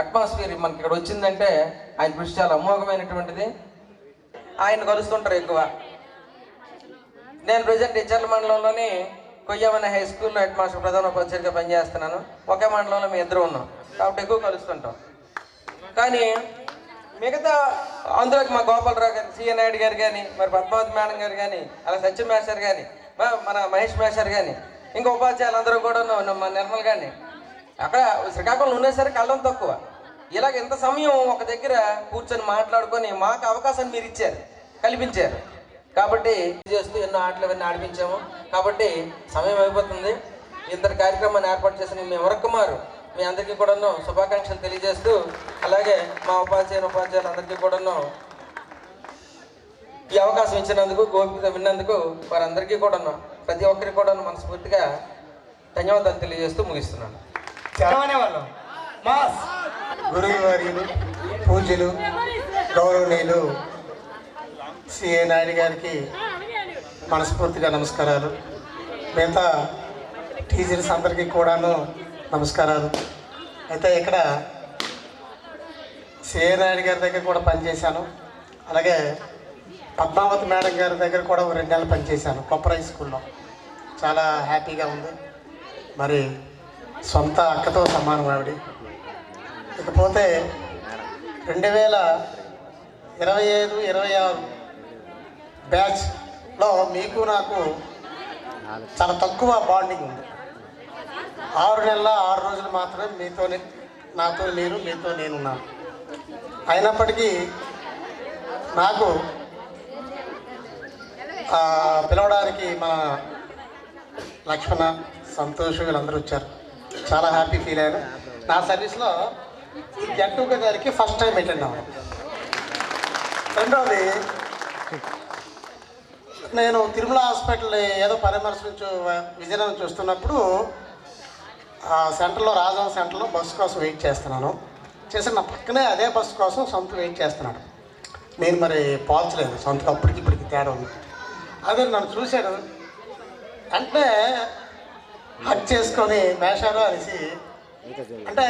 అట్మాస్ఫియర్ మనకి ఇక్కడ వచ్చిందంటే ఆయన కృషి చాలా అమోఘమైనటువంటిది. ఆయన కలుస్తుంటారు ఎక్కువ. నేను ప్రజెంట్ ఇచ్చర్ల మండలంలోని కొయ్యమనే హై స్కూల్లో హెడ్ మాస్టర్ ప్రధానోపాధ్యాయుడిగా పనిచేస్తున్నాను. ఒకే మండలంలో మేము ఇద్దరు ఉన్నాం కాబట్టి ఎక్కువ కలుస్తుంటాం. కానీ మిగతా అందులోకి మా గోపాలరావు గారు, సిఏ నాయుడు గారు కానీ, మరి పద్మావతి మేడం గారు కానీ, అలా సత్యం మేస్టర్ కానీ, మన మహేష్ మేస్టర్ కానీ, ఇంకా ఉపాధ్యాయులు అందరూ కూడా మా నిర్మల్ కానీ అక్కడ శ్రీకాకుళం ఉండేసరికి కళ్ళం తక్కువ. ఇలాగ ఎంత సమయం ఒక దగ్గర కూర్చొని మాట్లాడుకొని మాకు అవకాశాన్ని మీరు ఇచ్చారు, కల్పించారు. కాబట్టి చేస్తూ ఎన్నో ఆటలు ఇవన్నీ ఆడిపించాము. కాబట్టి సమయం అయిపోతుంది. ఇంతటి కార్యక్రమాన్ని ఏర్పాటు చేసిన మీ వరకుమారు మీ అందరికీ కూడాను శుభాకాంక్షలు తెలియజేస్తూ, అలాగే మా ఉపాధ్యాయులు అందరికీ కూడాను ఈ అవకాశం ఇచ్చినందుకు, గోపిక విన్నందుకు వారందరికీ కూడాను ప్రతి ఒక్కరికి కూడాను మనస్ఫూర్తిగా ధన్యవాదాలు తెలియజేస్తూ ముగిస్తున్నాను. గురువు వర్యులు పూజ్యులు గౌరవనీయులు సిఏ నాయుడు గారికి మనస్ఫూర్తిగా నమస్కారాలు. మిగతా టీచర్స్ అందరికీ కూడాను నమస్కారాలు. అయితే ఇక్కడ సిఏ నాయుడు గారి దగ్గర కూడా పనిచేశాను, అలాగే పద్మావతి మేడం గారి దగ్గర కూడా 2 నెలలు పనిచేశాను కొప్పరై స్కూల్లో. చాలా హ్యాపీగా ఉంది. మరి సొంత అక్కతో సమానం ఆవిడ. ఇకపోతే 2025-26 బ్యాచ్లో మీకు నాకు చాలా తక్కువ బాండింగ్ ఉంది. 6 నెలల 6 రోజులు మాత్రమే నాతో మీరు, మీతో నేనున్నాను. అయినప్పటికీ నాకు పిలవడానికి మన లక్ష్మణ, సంతోష్ వీళ్ళందరూ వచ్చారు. చాలా హ్యాపీ ఫీల్ అయ్యాను. నా సర్వీస్లో గెట్ టుగెదర్కి ఫస్ట్ టైం అటెండ్ అవ్వను. రెండవది, నేను తిరుమల హాస్పిటల్ ఏదో పరామర్శ నుంచి విజయనగరం చూస్తున్నప్పుడు ఆ సెంటర్లో, రాజాం సెంటర్లో బస్సు కోసం వెయిట్ చేస్తున్నాను. చేసిన నా పక్కనే అదే బస్సు కోసం సొంత వెయిట్ చేస్తున్నాడు. నేను మరి పోల్చలేదు, సొంతగా అప్పటికి ఇప్పటికి తేడా ఉంది. అదే నన్ను చూశాడు అంటే హక్ చేసుకొని మేషారు అనేసి, అంటే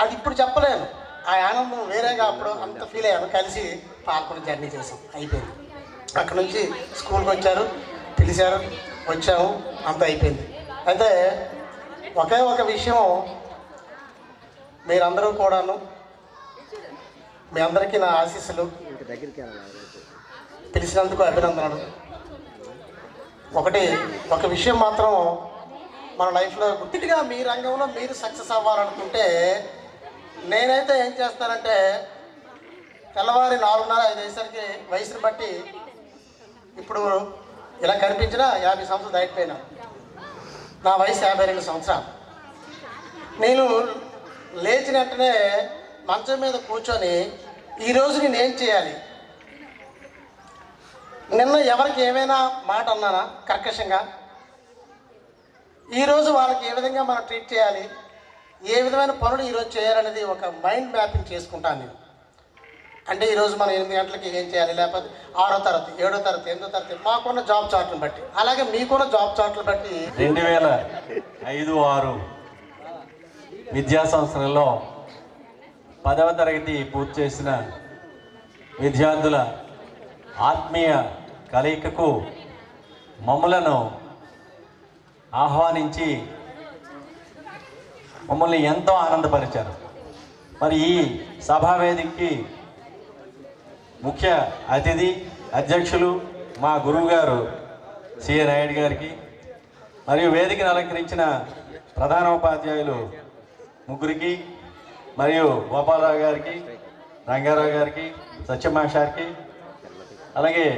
అది ఇప్పుడు చెప్పలేను. ఆ ఆనందం వేరేగా అప్పుడు అంత ఫీల్ అయ్యాను. కలిసి పాల్గొని జర్నీ చేసాం, అయిపోయింది. అక్కడ నుంచి స్కూల్కి వచ్చారు, పిలిచారు, వచ్చాము, అంత అయిపోయింది. అయితే ఒకే ఒక విషయం, మీరందరూ కూడాను, మీ అందరికీ నా ఆశీస్సులు, పిలిచినందుకు అభినందనలు. ఒక విషయం మాత్రం మన లైఫ్లో గుర్తుగా, మీ రంగంలో మీరు సక్సెస్ అవ్వాలనుకుంటే నేనైతే ఏం చేస్తానంటే తెల్లవారి 4:30-5 అయ్యేసరికి వయసుని బట్టి, ఇప్పుడు ఇలా కనిపించినా 50 సంవత్సరాలు దాటిపోయినా, నా వయసు 52 సంవత్సరాలు. నేను లేచిన వెంటనే మంచం మీద కూర్చొని ఈరోజు నేను ఏం చేయాలి, నిన్న ఎవరికి ఏమైనా మాట అన్నానా కర్కశంగా, ఈరోజు వాళ్ళకి ఏ విధంగా మనం ట్రీట్ చేయాలి, ఏ విధమైన పనులు ఈరోజు చేయాలనేది ఒక మైండ్ మ్యాపింగ్ చేసుకుంటాను నేను. అంటే ఈరోజు మనం 8 గంటలకి ఏం చేయాలి, లేకపోతే 6వ తరగతి 7వ తరగతి 8వ తరగతి మాకున్న జాబ్ చార్ట్లను బట్టి, అలాగే మీకున్న జాబ్ చార్ట్లను బట్టి 2005-6 విద్యా సంవత్సరంలో 10వ తరగతి పూర్తి చేసిన విద్యార్థుల ఆత్మీయ కలయికకు మమ్మలను ఆహ్వానించి మమ్మల్ని ఎంతో ఆనందపరిచారు. మరి ఈ సభావేదికకి ముఖ్య అతిథి అధ్యక్షులు మా గురువు గారు సిఏ నాయుడు గారికి, మరియు వేదికను అలంకరించిన ప్రధానోపాధ్యాయులు ముగ్గురికి, మరియు గోపాలరావు గారికి, రంగారావు గారికి, సత్యమాషార్కి, అలాగే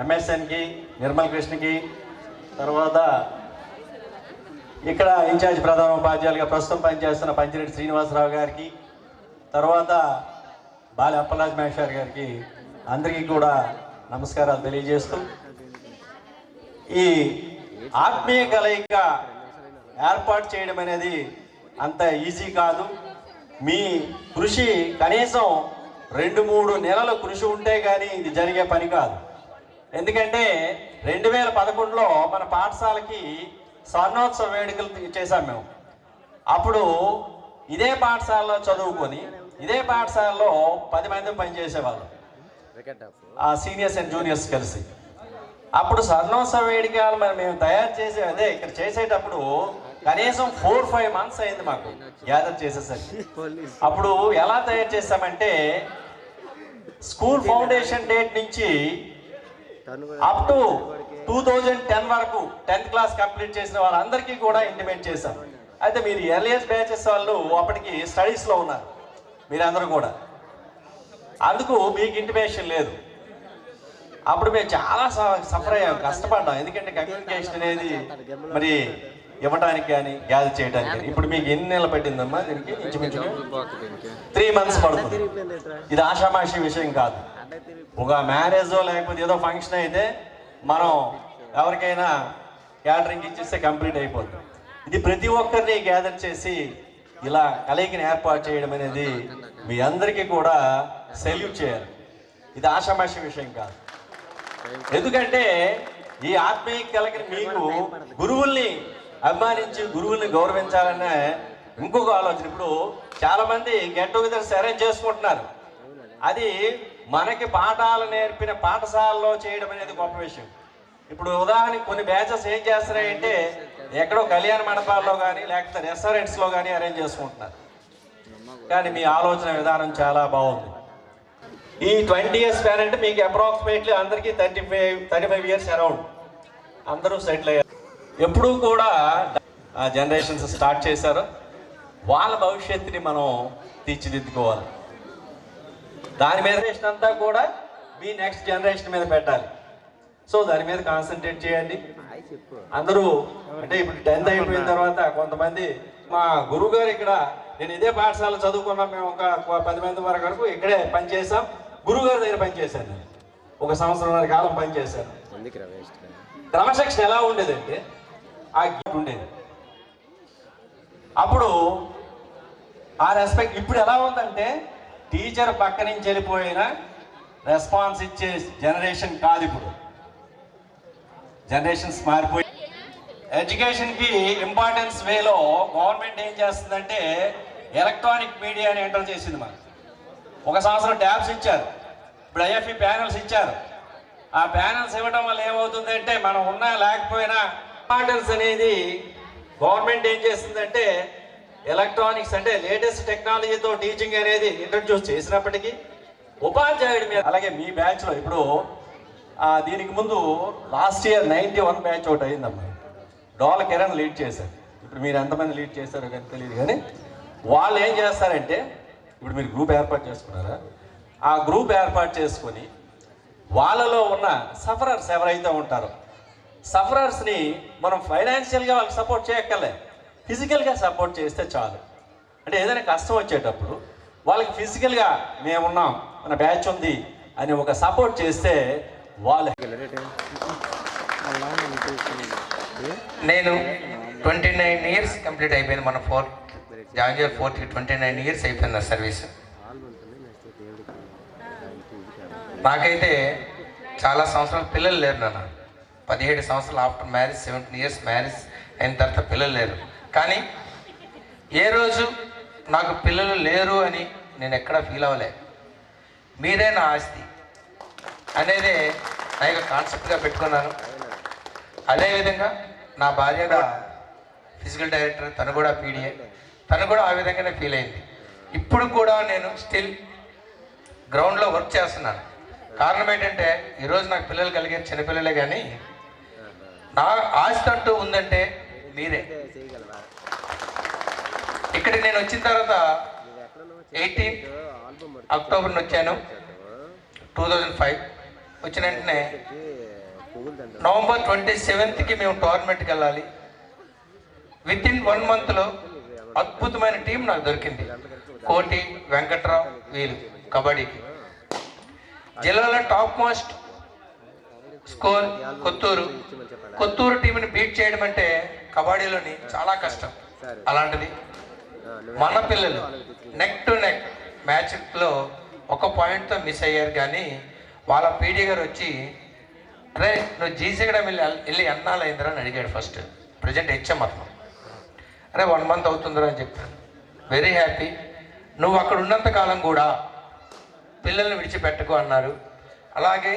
ఎంఎస్ఎన్కి, నిర్మల్ కృష్ణకి, తర్వాత ఇక్కడ ఇన్ఛార్జ్ ప్రధానోపాధ్యాయులుగా ప్రస్తుతం పనిచేస్తున్న పంచిరెడ్డి శ్రీనివాసరావు గారికి, తర్వాత బాలి అప్పలరాజు మేషార్ గారికి, అందరికీ కూడా నమస్కారాలు తెలియజేస్తూ, ఈ ఆత్మీయ కలయిక ఏర్పాటు చేయడం అనేది అంత ఈజీ కాదు. మీ కృషి కనీసం 2-3 నెలల కృషి ఉంటే కానీ ఇది జరిగే పని కాదు. ఎందుకంటే 2011లో మన పాఠశాలకి స్వర్ణోత్సవ వేడుకలు చేశాం మేము. అప్పుడు ఇదే పాఠశాలలో చదువుకొని ఇదే పాఠశాలలో 10 మంది పనిచేసేవాళ్ళు, ఆ సీనియర్స్ అండ్ జూనియర్స్ కలిసి. అప్పుడు స్వర్ణోత్సవ వేడుకలు మరి మేము తయారు చేసే అదే ఇక్కడ చేసేటప్పుడు కనీసం 4-5 months అయింది మాకు గ్యాదర్ చేసేసరికి. అప్పుడు ఎలా తయారు చేసామంటే స్కూల్ ఫౌండేషన్ డేట్ నుంచి అప్ టు 2010 వరకు 10th క్లాస్ కంప్లీట్ చేసిన వాళ్ళందరికీ కూడా ఇంటిమేట్ చేశాం. అయితే మీరు ఎర్లియస్ట్ బ్యాచెస్ వాళ్ళు అప్పటికి స్టడీస్లో ఉన్నారు మీరందరూ కూడా, అందుకు మీకు ఇంటిమేషన్ లేదు. అప్పుడు మేము చాలా సఫర్ అయ్యాం, కష్టపడ్డాం. ఎందుకంటే కమ్యూనికేషన్ అనేది మరి ఇవ్వడానికి కానీ గ్యాదర్ చేయడానికి కానీ. ఇప్పుడు మీకు ఎన్ని నెలలు పట్టిందమ్మా దీనికి? ఇంచుమించుగా 3 months పడుతుంది. ఇది ఆషామాషి విషయం కాదు. ఒక మ్యారేజో లేకపోతే ఏదో ఫంక్షన్ అయితే మనం ఎవరికైనా క్యాటరింగ్ ఇచ్చేస్తే కంప్లీట్ అయిపోతుంది. ఇది ప్రతి ఒక్కరిని గ్యాదర్ చేసి ఇలా కలయికని ఏర్పాటు చేయడం అనేది మీ అందరికీ కూడా సెల్యూట్ చేయాలి. ఇది ఆషామాషి విషయం కాదు. ఎందుకంటే ఈ ఆత్మీయ కలయికని మీకు గురువుల్ని అభిమానించి గురువుల్ని గౌరవించాలనే ఇంకొక ఆలోచన. ఇప్పుడు చాలా మంది గెట్ టుగెదర్స్ అరేంజ్ చేసుకుంటున్నారు. అది మనకి పాఠాలు నేర్పిన పాఠశాలలో చేయడం అనేది గొప్ప విషయం. ఇప్పుడు ఉదాహరణకి కొన్ని బ్యాచెస్ ఏం చేస్తున్నాయంటే ఎక్కడో కళ్యాణ మండపాల్లో కానీ లేకపోతే రెస్టారెంట్స్లో కానీ అరేంజ్ చేసుకుంటున్నారు. కానీ మీ ఆలోచన విధానం చాలా బాగుంది. ఈ 20 years పేరెంట్ మీకు అప్రాక్సిమేట్లీ అందరికీ 35 years అరౌండ్ అందరూ సెటిల్ అయ్యారు. ఎప్పుడూ కూడా ఆ జనరేషన్స్ స్టార్ట్ చేశారు. వాళ్ళ భవిష్యత్తుని మనం తీర్చిదిద్దుకోవాలి. దాని మీద అంతా కూడా మీ నెక్స్ట్ జనరేషన్ మీద పెట్టాలి. సో దాని మీద కాన్సన్ట్రేట్ చేయండి అందరూ. అంటే ఇప్పుడు 10th అయిపోయిన తర్వాత కొంతమంది మా గురువు గారు ఇక్కడ, నేను ఇదే పాఠశాల చదువుకున్నాం, మేము ఒక 10 మంది వరకు ఇక్కడే పనిచేసాం. గురువు గారి దగ్గర పనిచేశాను నేను 1 సంవత్సరంన్నర కాలం పనిచేశాను. క్రమశిక్షణ ఎలా ఉండేదంటే ఆ గిఫ్ట్ ఉండేది. అప్పుడు ఆ రెస్పెక్ట్ ఇప్పుడు ఎలా ఉందంటే టీచర్ పక్క నుంచి వెళ్ళిపోయిన రెస్పాన్స్ ఇచ్చే జనరేషన్ కాదు. ఇప్పుడు జనరేషన్స్ మారిపోయి ఎడ్యుకేషన్కి ఇంపార్టెన్స్ వేలో గవర్నమెంట్ ఏం చేస్తుందంటే ఎలక్ట్రానిక్ మీడియాని ఎంటర్ చేసింది. మనకు 1 సంవత్సరం ట్యాబ్స్ ఇచ్చారు, ఇప్పుడు ఐఎఫ్ఈ ప్యానల్స్ ఇచ్చారు. ఆ ప్యానల్స్ ఇవ్వడం వల్ల ఏమవుతుందంటే మనం ఉన్నా లేకపోయినా ఇంపార్టెన్స్ అనేది గవర్నమెంట్ ఏం చేస్తుందంటే ఎలక్ట్రానిక్స్ అంటే లేటెస్ట్ టెక్నాలజీతో టీచింగ్ అనేది ఇంట్రడ్యూస్ చేసినప్పటికీ ఉపాధ్యాయుడి మీద. అలాగే మీ బ్యాచ్లో ఇప్పుడు దీనికి ముందు లాస్ట్ ఇయర్ 91 బ్యాచ్ ఒకటి అయిందమ్మా. డోల కిరణ్ లీడ్ చేశారు. ఇప్పుడు మీరు ఎంతమంది లీడ్ చేశారో కానీ తెలియదు. కానీ వాళ్ళు ఏం చేస్తారంటే ఇప్పుడు మీరు గ్రూప్ ఏర్పాటు చేసుకున్నారా, ఆ గ్రూప్ ఏర్పాటు చేసుకొని వాళ్ళలో ఉన్న సఫరర్స్ ఎవరైతే ఉంటారో సఫరర్స్ని మనం ఫైనాన్షియల్గా వాళ్ళకి సపోర్ట్ చేయక్కర్లే, ఫిజికల్గా సపోర్ట్ చేస్తే చాలు. అంటే ఏదైనా కష్టం వచ్చేటప్పుడు వాళ్ళకి ఫిజికల్గా మేమున్నాం, మన బ్యాచ్ ఉంది అని ఒక సపోర్ట్ చేస్తే వాళ్ళు నేను 29 ఇయర్స్ కంప్లీట్ అయిపోయింది. మన January 4th 29 ఇయర్స్ అయిపోయింది నా సర్వీస్. నాకైతే చాలా సంవత్సరాలు పిల్లలు లేరు నాన్న. 17 సంవత్సరాలు ఆఫ్టర్ మ్యారేజ్, 17 ఇయర్స్ మ్యారేజ్ అయిన తర్వాత పిల్లలు లేరు. కానీ ఏ రోజు నాకు పిల్లలు లేరు అని నేను ఎక్కడా ఫీల్ అవ్వలే. మీరే నా ఆస్తి అనేదే నా యొక్క కాన్సెప్ట్గా పెట్టుకున్నాను. అదేవిధంగా నా భార్య ఫిజికల్ డైరెక్టర్, తను కూడా పీడిఏ, తను కూడా ఆ విధంగానే ఫీల్ అయింది. ఇప్పుడు కూడా నేను స్టిల్ గ్రౌండ్లో వర్క్ చేస్తున్నాను. కారణం ఏంటంటే ఈరోజు నాకు పిల్లలు కలిగారు, చిన్నపిల్లలే, కానీ నా ఆస్తి అంటూ ఉందంటే మీరే. ఇక్కడికి నేను వచ్చిన తర్వాత 18 అక్టోబర్ని వచ్చాను 2005. వచ్చిన వెంటనే November 27th మేము టోర్నమెంట్కి వెళ్ళాలి. విత్ ఇన్ 1 monthలో అద్భుతమైన టీం నాకు దొరికింది. కోటి, వెంకట్రావు, వీళ్ళు కబడ్డీకి. జిల్లాలో టాప్ మోస్ట్ స్కోర్ కొత్తూరు టీంని బీట్ చేయడం అంటే కబడ్డీలోని చాలా కష్టం. అలాంటిది మన పిల్లలు నెక్ టు నెక్ మ్యాచ్లో 1 పాయింట్తో మిస్ అయ్యారు. కానీ వాళ్ళ పీడీ గారు వచ్చి, అరే నువ్వు జీసీగడం వెళ్ళి ఎన్నాళ్ళు అయిందిరా అని అడిగాడు. ఫస్ట్ ప్రజెంట్ హెచ్ఎం అతను. అరే 1 month అవుతుందిరా అని చెప్పాను. Very happy. నువ్వు అక్కడ ఉన్నంత కాలం కూడా పిల్లల్ని విడిచిపెట్టకు అన్నారు. అలాగే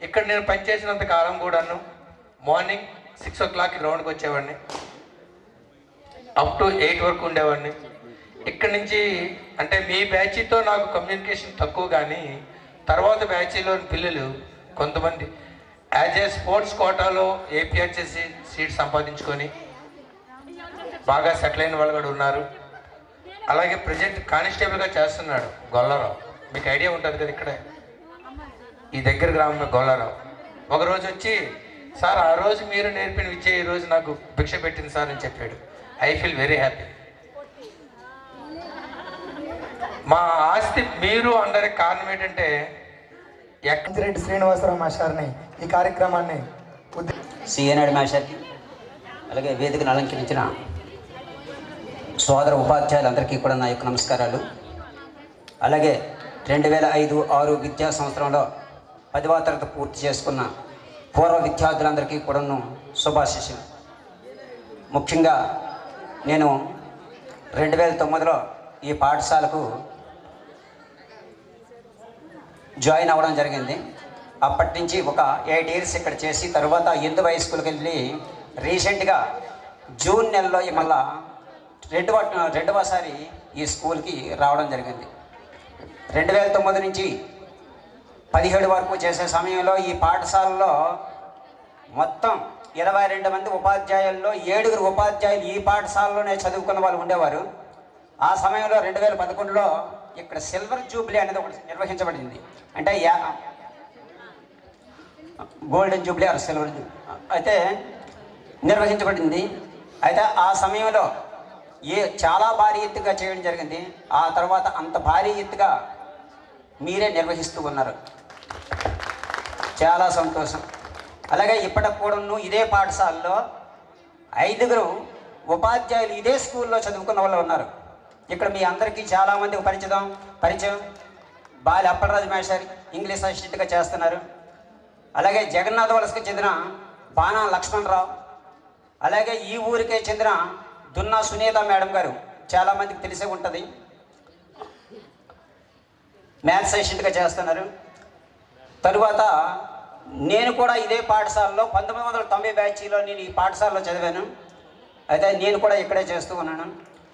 ఇక్కడ నేను పనిచేసినంత కాలం కూడాను మార్నింగ్ 6 o'clock గ్రౌండ్కి వచ్చేవాడిని, అప్ టు 8 వరకు ఉండేవాడిని. ఇక్కడి నుంచి అంటే మీ బ్యాచ్తో నాకు కమ్యూనికేషన్ తక్కువ, కానీ తర్వాత బ్యాచ్లో పిల్లలు కొంతమంది యాజ్ ఏ స్పోర్ట్స్ కోటాలో ఏపీఆర్చేసి సీట్ సంపాదించుకొని బాగా సెటిల్ అయిన వాళ్ళు కూడా ఉన్నారు. అలాగే ప్రజెంట్ కానిస్టేబుల్గా చేస్తున్నాడు గొల్లారావు. మీకు ఐడియా ఉంటుంది కదా, ఇక్కడే ఈ దగ్గర గ్రామం గొల్లారావు. ఒకరోజు వచ్చి, సార్ ఆ రోజు మీరు నేర్పిన విద్య ఈ రోజు నాకు భిక్ష పెట్టింది సార్ అని చెప్పాడు. I feel very happy. మా ఆస్తి మీరు అందరికి కారణం ఏంటంటే రెడ్డి శ్రీనివాసరావు మాస్టర్ని ఈ కార్యక్రమాన్ని సిఎన్ఆర్ మాస్టర్కి, అలాగే వేదికను అలంకరించిన సోదర ఉపాధ్యాయులందరికీ కూడా నా యొక్క నమస్కారాలు. అలాగే 2005-06 విద్యా సంవత్సరంలో 10వ తరగతి పూర్తి చేసుకున్న పూర్వ విద్యార్థులందరికీ కూడాను శుభాశీస్సులు. ముఖ్యంగా నేను 2009లో ఈ పాఠశాలకు జాయిన్ అవ్వడం జరిగింది. అప్పటి నుంచి ఒక 8 years ఇక్కడ చేసి తర్వాత యూత్ హై స్కూల్కి వెళ్ళి రీసెంట్గా జూన్ నెలలో మళ్ళా రెండవసారి ఈ స్కూల్కి రావడం జరిగింది. 2009 నుంచి 17 వరకు చేసే సమయంలో ఈ పాఠశాలలో మొత్తం 22 మంది ఉపాధ్యాయుల్లో 7 ఉపాధ్యాయులు ఈ పాఠశాలలోనే చదువుకున్న వాళ్ళు ఉండేవారు. ఆ సమయంలో 2011లో ఇక్కడ సిల్వర్ జూబ్లీ అనేది ఒకటి నిర్వహించబడింది. అంటే golden Jubilee are silver Jubilee అయితే నిర్వహించబడింది. అయితే ఆ సమయంలో చాలా భారీ ఎత్తుగా చేయడం జరిగింది. ఆ తర్వాత అంత భారీ ఎత్తుగా మీరే నిర్వహిస్తూ ఉన్నారు, చాలా సంతోషం. అలాగే ఇప్పటికి కూడాను ఇదే పాఠశాలలో 5 ఉపాధ్యాయులు ఇదే స్కూల్లో చదువుకున్న వాళ్ళు ఉన్నారు. ఇక్కడ మీ అందరికీ చాలామంది పరిచయం బాలి అప్పలరాజు మేషారి ఇంగ్లీష్ అసిస్టెంట్గా చేస్తున్నారు. అలాగే జగన్నాథ వలసకి చెందిన బాణా లక్ష్మణరావు, అలాగే ఈ ఊరికే చెందిన దున్నా సునీత మేడం గారు చాలామందికి తెలిసే ఉంటుంది, మ్యాథ్స్ అసిస్టెంట్గా చేస్తున్నారు. తరువాత నేను కూడా ఇదే పాఠశాలలో 1990 బ్యాచ్లో నేను ఈ పాఠశాలలో చదివాను. అయితే నేను కూడా ఇక్కడే చేస్తూ ఉన్నాను.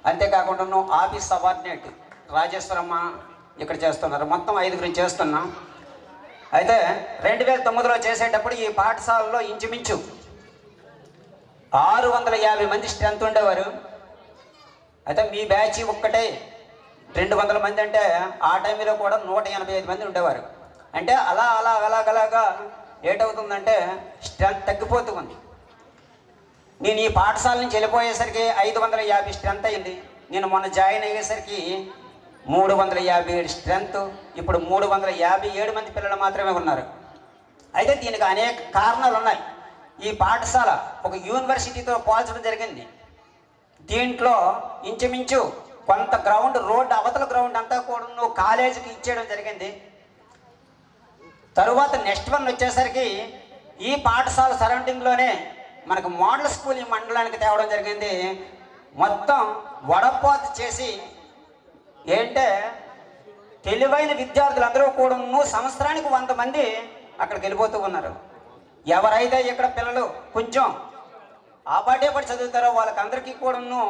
అంతేకాకుండా ఆఫీస్ సబార్డినేట్ రాజేశ్వరమ్మ ఇక్కడ చేస్తున్నారు. మొత్తం 5 చేస్తున్నాం. అయితే 2009లో చేసేటప్పుడు ఈ పాఠశాలలో ఇంచుమించు 650 మంది స్ట్రెంత్ ఉండేవారు. అయితే మీ బ్యాచ్ ఒక్కటే 200 మంది, అంటే ఆ టైంలో కూడా 185 మంది ఉండేవారు. అంటే అలాగా ఏటవుతుందంటే స్ట్రెంత్ తగ్గిపోతూ ఉంది. నేను ఈ పాఠశాల నుంచి వెళ్ళిపోయేసరికి 550 స్ట్రెంత్ అయింది. నేను మొన్న జాయిన్ అయ్యేసరికి 357 స్ట్రెంత్, ఇప్పుడు 357 మంది పిల్లలు మాత్రమే ఉన్నారు. అయితే దీనికి అనేక కారణాలు ఉన్నాయి. ఈ పాఠశాల ఒక యూనివర్సిటీతో పోల్చడం జరిగింది. దీంట్లో ఇంచుమించు కొంత గ్రౌండ్, రోడ్డు అవతల గ్రౌండ్ అంతా కూడా కాలేజీకి ఇచ్చేయడం జరిగింది. తరువాత నెక్స్ట్ వన్ వచ్చేసరికి ఈ పాఠశాల సరౌండింగ్లోనే మనకు మోడల్ స్కూల్ ఈ మండలానికి తేవడం జరిగింది. మొత్తం వడపోత చేసి ఏంటే తెలివైన విద్యార్థులందరూ కూడా సంవత్సరానికి 100 మంది అక్కడికి వెళ్ళిపోతూ ఉన్నారు. ఎవరైతే ఇక్కడ పిల్లలు కొంచెం ఆపాటే పడి చదువుతారో వాళ్ళకందరికీ కూడాను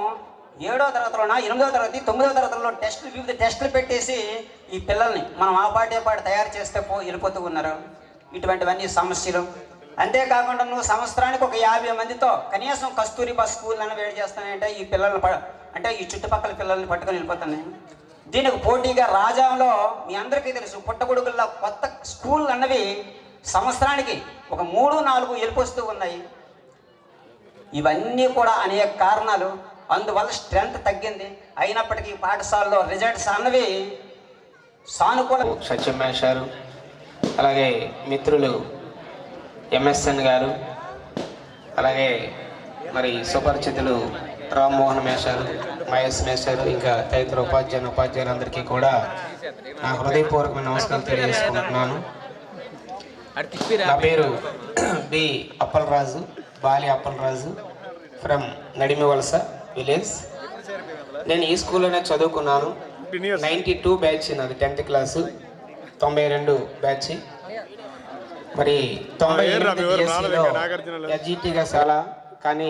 7వ తరగతిలోనా 8వ తరగతి 9వ తరగతిలో వివిధ టెస్టులు పెట్టేసి ఈ పిల్లల్ని మనం ఆపాటే పాటు తయారు చేస్తే వెళ్ళిపోతూ ఉన్నారు. ఇటువంటివన్నీ సమస్యలు. అంతేకాకుండా సంవత్సరానికి ఒక 50 మందితో కనీసం కస్తూరిబా స్కూల్ అని వేడి చేస్తానంటే ఈ పిల్లల్ని అంటే ఈ చుట్టుపక్కల పిల్లల్ని పట్టుకొని వెళ్ళిపోతాను. దీనికి పోటీగా రాజాంలో మీ అందరికీ తెలుసు పుట్టగొడుగుల్లో కొత్త స్కూల్ అన్నవి సంవత్సరానికి ఒక 3-4 వెళ్ళిపోస్తూ ఉన్నాయి. ఇవన్నీ కూడా అనేక కారణాలు. అందువల్ల స్ట్రెంత్ తగ్గింది. అయినప్పటికీ పాఠశాలలో రిజల్ట్స్ అన్నవి సానుకూల. సత్యం మేషారు, అలాగే మిత్రులు ఎంఎస్ఎన్ గారు, అలాగే మరి సుపరిచితులు రామ్మోహన్ మేషారు, మహేష్ మేషారు, ఇంకా తదితర ఉపాధ్యాయులందరికీ కూడా నా హృదయపూర్వకమైన నమస్కారం తెలియజేసుకుంటున్నాను. నా పేరు B Appalaraju, Bali Appalaraju, from Nadimivalasa village. నేను ఈ స్కూల్లోనే చదువుకున్నాను. 92 బ్యాచ్ నాది 10th క్లాసు, 92 బ్యాచ్. మరి 98 ఎస్జిటిగా చాలా, కానీ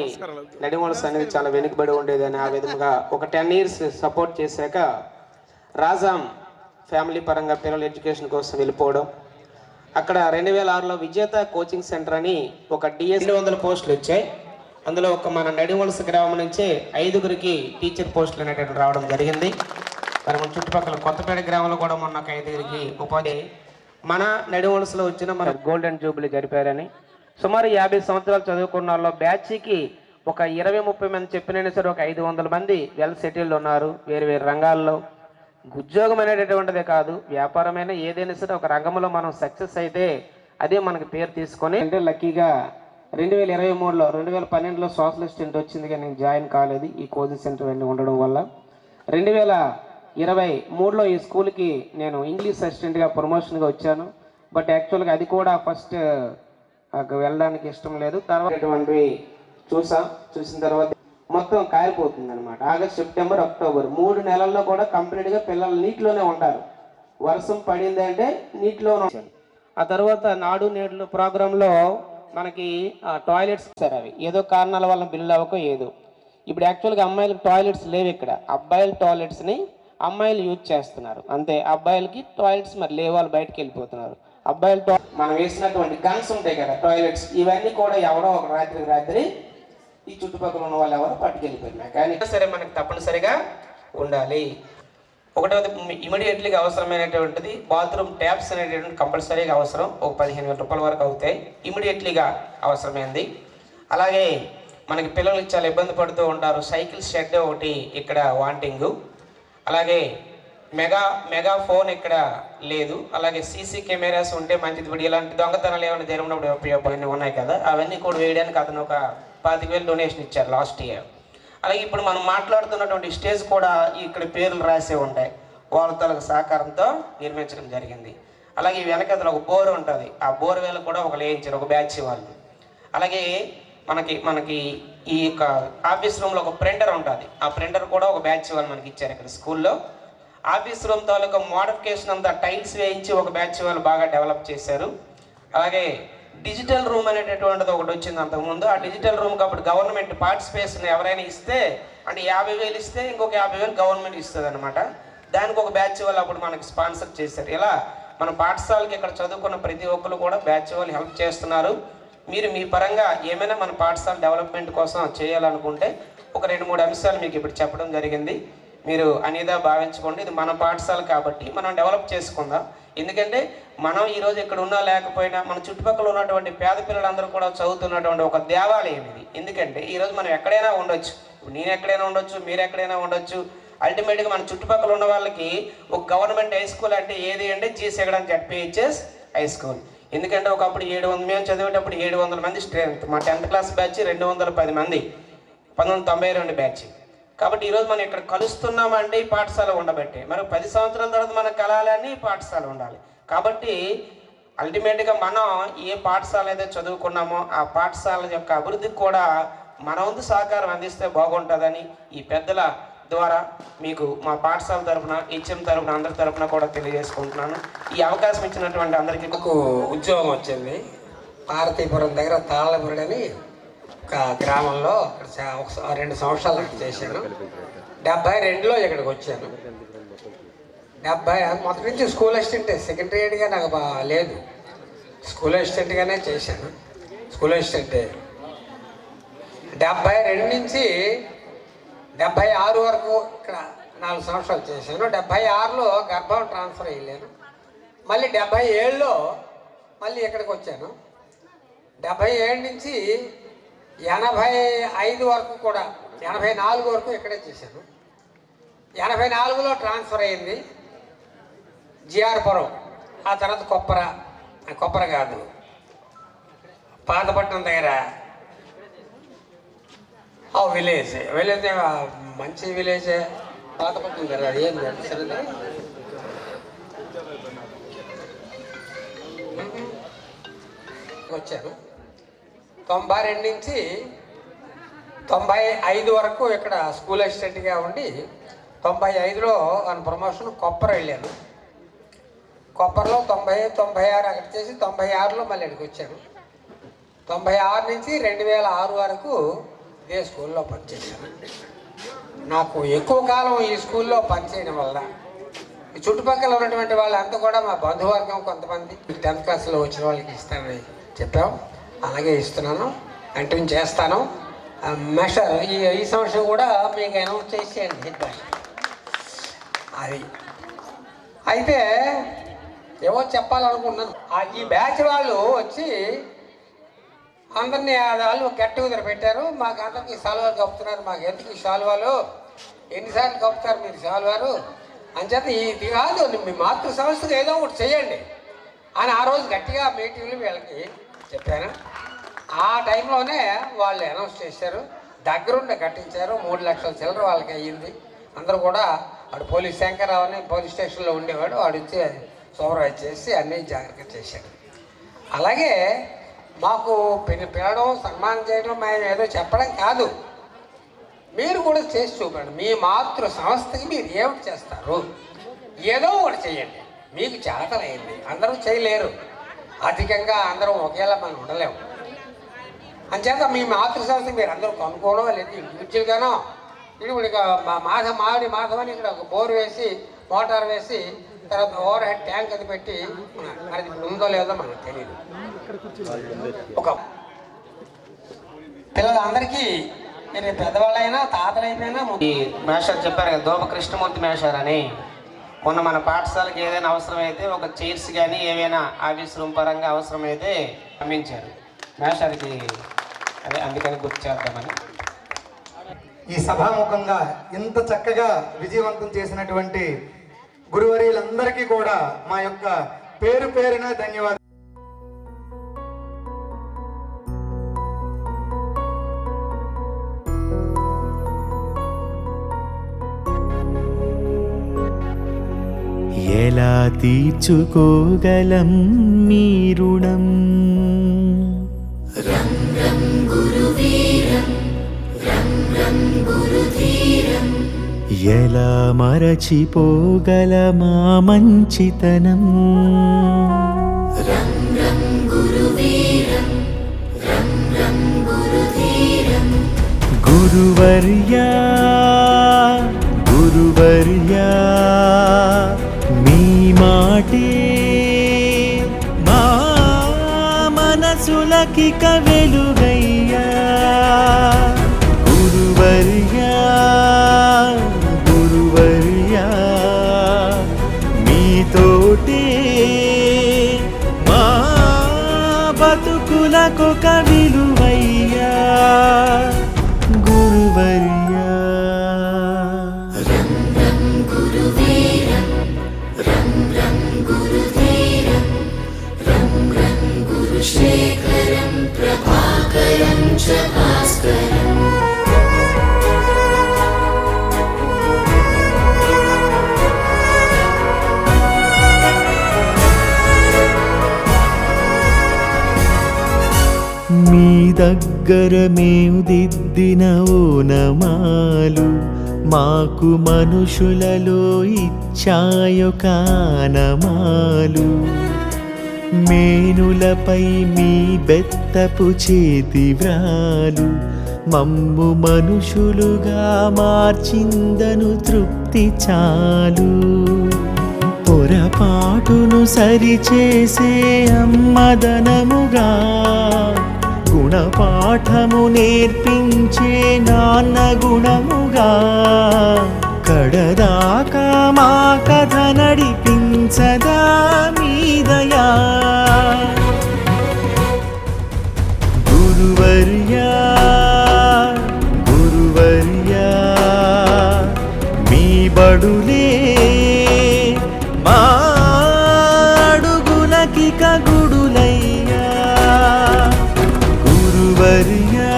నడిమివలస అనేది చాలా వెనుకబడి ఉండేదని ఆ విధంగా ఒక 10 years సపోర్ట్ చేశాక రాజాం ఫ్యామిలీ పరంగా పిల్లల ఎడ్యుకేషన్ కోసం వెళ్ళిపోవడం. అక్కడ 2006లో విజేత కోచింగ్ సెంటర్ అని ఒక డిఎస్ 200 పోస్టులు వచ్చాయి. అందులో ఒక మన నడివలస గ్రామం నుంచే 5గురికి టీచర్ పోస్టులు అనేటువంటి రావడం జరిగింది. మరి మన చుట్టుపక్కల కొత్తపేట గ్రామంలో కూడా మొన్న ఒక 5గురికి ఉపాధి మన నడివలసలో వచ్చిన మన గోల్డెన్ జూబ్లీ జరిపారని. సుమారు 50 సంవత్సరాలు చదువుకున్న వాళ్ళలో బ్యాచ్కి ఒక 20-30 మంది చెప్పినైనా సరే ఒక 500 మంది వెల్ సెటిల్డ్ ఉన్నారు. వేరు వేరు రంగాల్లో ఉద్యోగం అనేటటువంటిదే కాదు, వ్యాపారమైన ఏదైనా సరే ఒక రంగంలో మనం సక్సెస్ అయితే అదే మనకి పేరు తీసుకొని. అంటే లక్కీగా 2023లో 2012లో సోషల్ అసిస్టెంట్ వచ్చింది, కానీ నేను జాయిన్ కాలేదు ఈ కోచింగ్ సెంటర్ అన్నీ ఉండడం వల్ల. 2023లో ఈ స్కూల్కి నేను ఇంగ్లీష్ అసిస్టెంట్గా ప్రమోషన్గా వచ్చాను. బట్ యాక్చువల్గా అది కూడా ఫస్ట్ వెళ్ళడానికి ఇష్టం లేదు. తర్వాత చూసిన తర్వాత మొత్తం కారిపోతుంది అనమాట. ఆగస్ట్, సెప్టెంబర్, అక్టోబర్ 3 నెలల్లో కూడా కంప్లీట్గా పిల్లలు నీటిలోనే ఉంటారు. వర్షం పడింది అంటే నీటిలో. ఆ తర్వాత నాడు నేడు ప్రోగ్రాంలో మనకి టాయిలెట్స్ సార్, అవి ఏదో కారణాల వల్ల బిల్లు అవ్వకో ఏదో. ఇప్పుడు యాక్చువల్గా అమ్మాయిలకు టాయిలెట్స్ లేవు ఇక్కడ. అబ్బాయిల టాయిలెట్స్ని అమ్మాయిలు యూజ్ చేస్తున్నారు అంతే. అబ్బాయిలకి టాయిలెట్స్ మరి లేవు, వాళ్ళు బయటకు వెళ్ళిపోతున్నారు. అబ్బాయిల మనం వేసినటువంటి గన్స్ ఉంటాయి కదా టాయిలెట్స్, ఇవన్నీ కూడా ఎవరో ఒక రాత్రి ఈ చుట్టుపక్కల ఉన్న వాళ్ళు ఎవరో పట్టుకెళ్ళిపోయినాయి. కానీ సరే మనకి తప్పనిసరిగా ఉండాలి. ఒకటవది ఇమీడియట్లీగా అవసరమైనటువంటిది బాత్రూమ్ ట్యాప్స్ అనేటటువంటి కంపల్సరీగా అవసరం. ఒక 15,000 రూపాయల వరకు అవుతాయి, ఇమీడియట్లీగా అవసరమైంది. అలాగే మనకి పిల్లలకి చాలా ఇబ్బంది పడుతూ ఉంటారు. సైకిల్ షెడ్ ఒకటి ఇక్కడ వాంటింగు. అలాగే మెగా ఫోన్ ఇక్కడ లేదు. అలాగే సీసీ కెమెరాస్ ఉంటే మంచిది. ఇప్పుడు ఇలాంటి దొంగతనాలు ఏమైనా జరిగినప్పుడు ఉపయోగపడినవి ఉన్నాయి కదా, అవన్నీ కూడా వేయడానికి అతను ఒక 25,000 డొనేషన్ ఇచ్చారు లాస్ట్ ఇయర్. అలాగే ఇప్పుడు మనం మాట్లాడుతున్నటువంటి స్టేజ్ కూడా ఇక్కడ పేర్లు రాసే ఉంటాయి. వాళ్ళ తలకు సహకారంతో నిర్మించడం జరిగింది. అలాగే వెనకతలో ఒక బోర్ ఉంటుంది, ఆ బోర్ వేలు కూడా ఒకరు వేయించారు, ఒక బ్యాచ్ వాళ్ళు. అలాగే మనకి ఈ యొక్క ఆఫీస్ రూమ్లో ఒక ప్రింటర్ ఉంటుంది, ఆ ప్రింటర్ కూడా ఒక బ్యాచ్ వాళ్ళు మనకి ఇచ్చారు ఇక్కడ స్కూల్లో. ఆఫీస్ రూమ్ తాలూకా మోడిఫికేషన్ అంతా టైల్స్ వేయించి ఒక బ్యాచ్ వాళ్ళు బాగా డెవలప్ చేశారు. అలాగే డిజిటల్ రూమ్ అనేటటువంటిది ఒకటి వచ్చింది అంతకుముందు. ఆ డిజిటల్ రూమ్కి అప్పుడు గవర్నమెంట్ పార్టిసిపేషన్ ఎవరైనా ఇస్తే అంటే 50,000 ఇస్తే ఇంకొక 50,000 గవర్నమెంట్ ఇస్తుంది అనమాట. దానికి ఒక బ్యాచ్ వాళ్ళు అప్పుడు మనకి స్పాన్సర్ చేశారు. ఇలా మన పాఠశాలకి ఇక్కడ చదువుకున్న ప్రతి ఒక్కరు కూడా బ్యాచ్ వాళ్ళు హెల్ప్ చేస్తున్నారు. మీరు మీ పరంగా ఏమైనా మన పాఠశాల డెవలప్మెంట్ కోసం చేయాలనుకుంటే ఒక 2-3 అంశాలు మీకు ఇప్పుడు చెప్పడం జరిగింది. మీరు అనేదా భావించుకోండి. ఇది మన పాఠశాల కాబట్టి మనం డెవలప్ చేసుకుందాం. ఎందుకంటే మనం ఈరోజు ఇక్కడ ఉన్నా లేకపోయినా మన చుట్టుపక్కల ఉన్నటువంటి పేద పిల్లలందరూ కూడా చదువుతున్నటువంటి ఒక దేవాలయం ఇది. ఎందుకంటే ఈరోజు మనం ఎక్కడైనా ఉండొచ్చు, నేను ఎక్కడైనా ఉండొచ్చు, మీరు ఎక్కడైనా ఉండొచ్చు. అల్టిమేట్గా మన చుట్టుపక్కల ఉన్న వాళ్ళకి ఒక గవర్నమెంట్ హై స్కూల్ అంటే ఏది అంటే G. Segadam ZPHS high school. ఎందుకంటే ఒకప్పుడు 700 మేము చదివేటప్పుడు 700 మంది స్ట్రెంత్. మా 10th క్లాస్ బ్యాచ్ 210 మంది, 1992 బ్యాచ్. కాబట్టి ఈరోజు మనం ఇక్కడ కలుస్తున్నామంటే ఈ పాఠశాల ఉండబట్టే. మరి 10 సంవత్సరాల తర్వాత మనకు కలాలని ఈ పాఠశాల ఉండాలి. కాబట్టి అల్టిమేట్గా మనం ఏ పాఠశాల అయితే చదువుకున్నామో ఆ పాఠశాల యొక్క అభివృద్ధికి కూడా మన వంతు సహకారం అందిస్తే బాగుంటుందని ఈ పెద్దల ద్వారా మీకు మా పాఠశాల తరఫున, హెచ్ఎం తరఫున, అందరి తరఫున కూడా తెలియజేసుకుంటున్నాను. ఈ అవకాశం ఇచ్చినటువంటి అందరికీ నాకు ఉద్యోగం వచ్చింది. పార్వతీపురం దగ్గర తాళ్ళపురం అని ఒక గ్రామంలో 2 సంవత్సరాలు అక్కడ చేశాను. 72లో ఇక్కడికి వచ్చాను. 70 మొదటి నుంచి స్కూల్ అసిస్టెంట్, సెక్రటరీగా నాకు లేదు, స్కూల్ అసిస్టెంట్గానే చేశాను. స్కూల్ అసిస్టెంటే 72 నుంచి 76 వరకు ఇక్కడ 4 సంవత్సరాలు చేశాను. 76లో గర్భం ట్రాన్స్ఫర్ అయ్యాను. మళ్ళీ 77లో మళ్ళీ ఇక్కడికి వచ్చాను. 77 నుంచి 85 వరకు కూడా 84 వరకు ఇక్కడే చేశాను. 84లో ట్రాన్స్ఫర్ అయింది జిఆర్పురం, ఆ తర్వాత కొప్పర కాదు పాతపట్నం దగ్గర విలేజ్ మంచి విలేజే, పాతపట్నం దగ్గర. అది ఏం సరే వచ్చాను. 92 నుంచి 95 వరకు ఇక్కడ స్కూల్ అసిస్టెంట్గా ఉండి 95లో ఆయన ప్రమోషన్ కొప్పర వెళ్ళాను. కొప్పరలో 90, 96 అక్కడ చేసి 96లో మళ్ళీ ఇక్కడికి వచ్చాను. 96 నుంచి 2006 వరకు ఇదే స్కూల్లో పనిచేశాను. నాకు ఎక్కువ కాలం ఈ స్కూల్లో పనిచేయడం వల్ల ఈ చుట్టుపక్కల ఉన్నటువంటి వాళ్ళంతా కూడా మా బంధువర్గం, కొంతమంది 10th క్లాస్లో వచ్చిన వాళ్ళకి ఇస్తానని చెప్పాం. అలాగే ఇస్తున్నాను, కంటిన్యూ చేస్తాను. మాస్టర్ ఈ సంవత్సరం కూడా మీకు అనౌన్స్ చేసేయండి హెడ్ మాస్టర్. అది అయితే ఏవో చెప్పాలనుకున్నాను. ఈ బ్యాచ్ వాళ్ళు వచ్చి అందరినీ వాళ్ళు గెట్ టుగెదర్ పెట్టారు. మాకు అందరికీ సాల్వాలు కప్పుతున్నారు. మాకు ఎందుకు ఈ సాల్వాలు, ఎన్నిసార్లు కప్పుతారు మీరు సాల్వారు అంచేత ఇది కాదు, మీ మాతృ సంస్థకు ఏదో ఒకటి చేయండి అని ఆ రోజు గట్టిగా మీటింగ్లు వీళ్ళకి చెప్పాను. ఆ టైంలోనే వాళ్ళు అనౌన్స్ చేశారు. దగ్గరుండి కట్టించారు. 3 లక్షల చిల్లర వాళ్ళకి అయ్యింది. అందరూ కూడా వాడు పోలీస్ శంకర్రావు అని పోలీస్ స్టేషన్లో ఉండేవాడు, వాడు వచ్చి సూపర్వైజ్ చేసి అన్నీ జాగ్రత్తగా చేశాడు. అలాగే మాకు పిలవడం, సన్మానం చేయడం మేము ఏదో చెప్పడం కాదు, మీరు కూడా చేసి చూపండి. మీ మాతృ సంస్థకి మీరు ఏమిటి చేస్తారు, ఏదో ఒకటి చేయండి. మీకు చేతనైంది, అందరూ చేయలేరు, అధికంగా అందరం ఒకేలా మనం ఉండలేము. అంచేత మీ మాతృ సంస్థకి మీరు అందరూ కొనుక్కోవడం లేదు, ఇండివిజువల్గానో ఇప్పుడు ఇక మామిడి మాధవ్ అని ఇక్కడ ఒక బోర్ వేసి, మోటార్ వేసి, తర్వాత ఓవర్ హెడ్ ట్యాంక్ అది పెట్టి అది ఉందో లేదో మనకు తెలియదు. ఒక పిల్లలందరికీ మీరు పెద్దవాళ్ళైనా తాతలైపోయినా ఈ మేషారు చెప్పారు కదా, దోప కృష్ణమూర్తి మేషారు అని. మొన్న మన పాఠశాలకు ఏదైనా అవసరమైతే ఒక చైర్స్ కానీ ఏవైనా ఆఫీస్ రూమ్ పరంగా అవసరమైతే పంపించారు మేషారికి. అదే అందుకని గుర్తు చేద్దామని. ఈ సభాముఖంగా ఇంత చక్కగా విజయవంతం చేసినటువంటి గురువర్యులందరికీ కూడా మా యొక్క పేరు పేరున ధన్యవాదాలు. ఎలా తీర్చుకోగలం మీ రుణం, రం రం గురువీరం, రం రం గురుధీరం. ఎలా మరచిపోగలమా మంచితనం, రం రం గురువీరం, రం రం గురుధీరం. గురువర్యా గురువర్యా మీ మాటే మా మనసులకిక వెలుగయ్యా. గురువర్యా గురువర్యా మీతోటే మా బతుకులకొక విలువయ్యా. గురువర్యా రం రం గురువీర భాస్కరం మీ దగ్గర మేము దిద్దిన ఓనమాలు మాకు మనుషులలో ఇచ్చాయొక ఆనమాలు మేనులపై మీ బెత్తపు చేతి వ్రాలు మమ్ము మనుషులుగా మార్చిందను తృప్తి చాలు పొరపాటును సరిచేసే అమ్మదనముగా గుణపాఠము నేర్పించే నాన్న గుణముగా కడదాకా మా కథ నడిపించదా మీదయా గురువర్యా గురువర్యా మీ బడులే మాడుగులకిక గుడులయ్యా గురువర్యా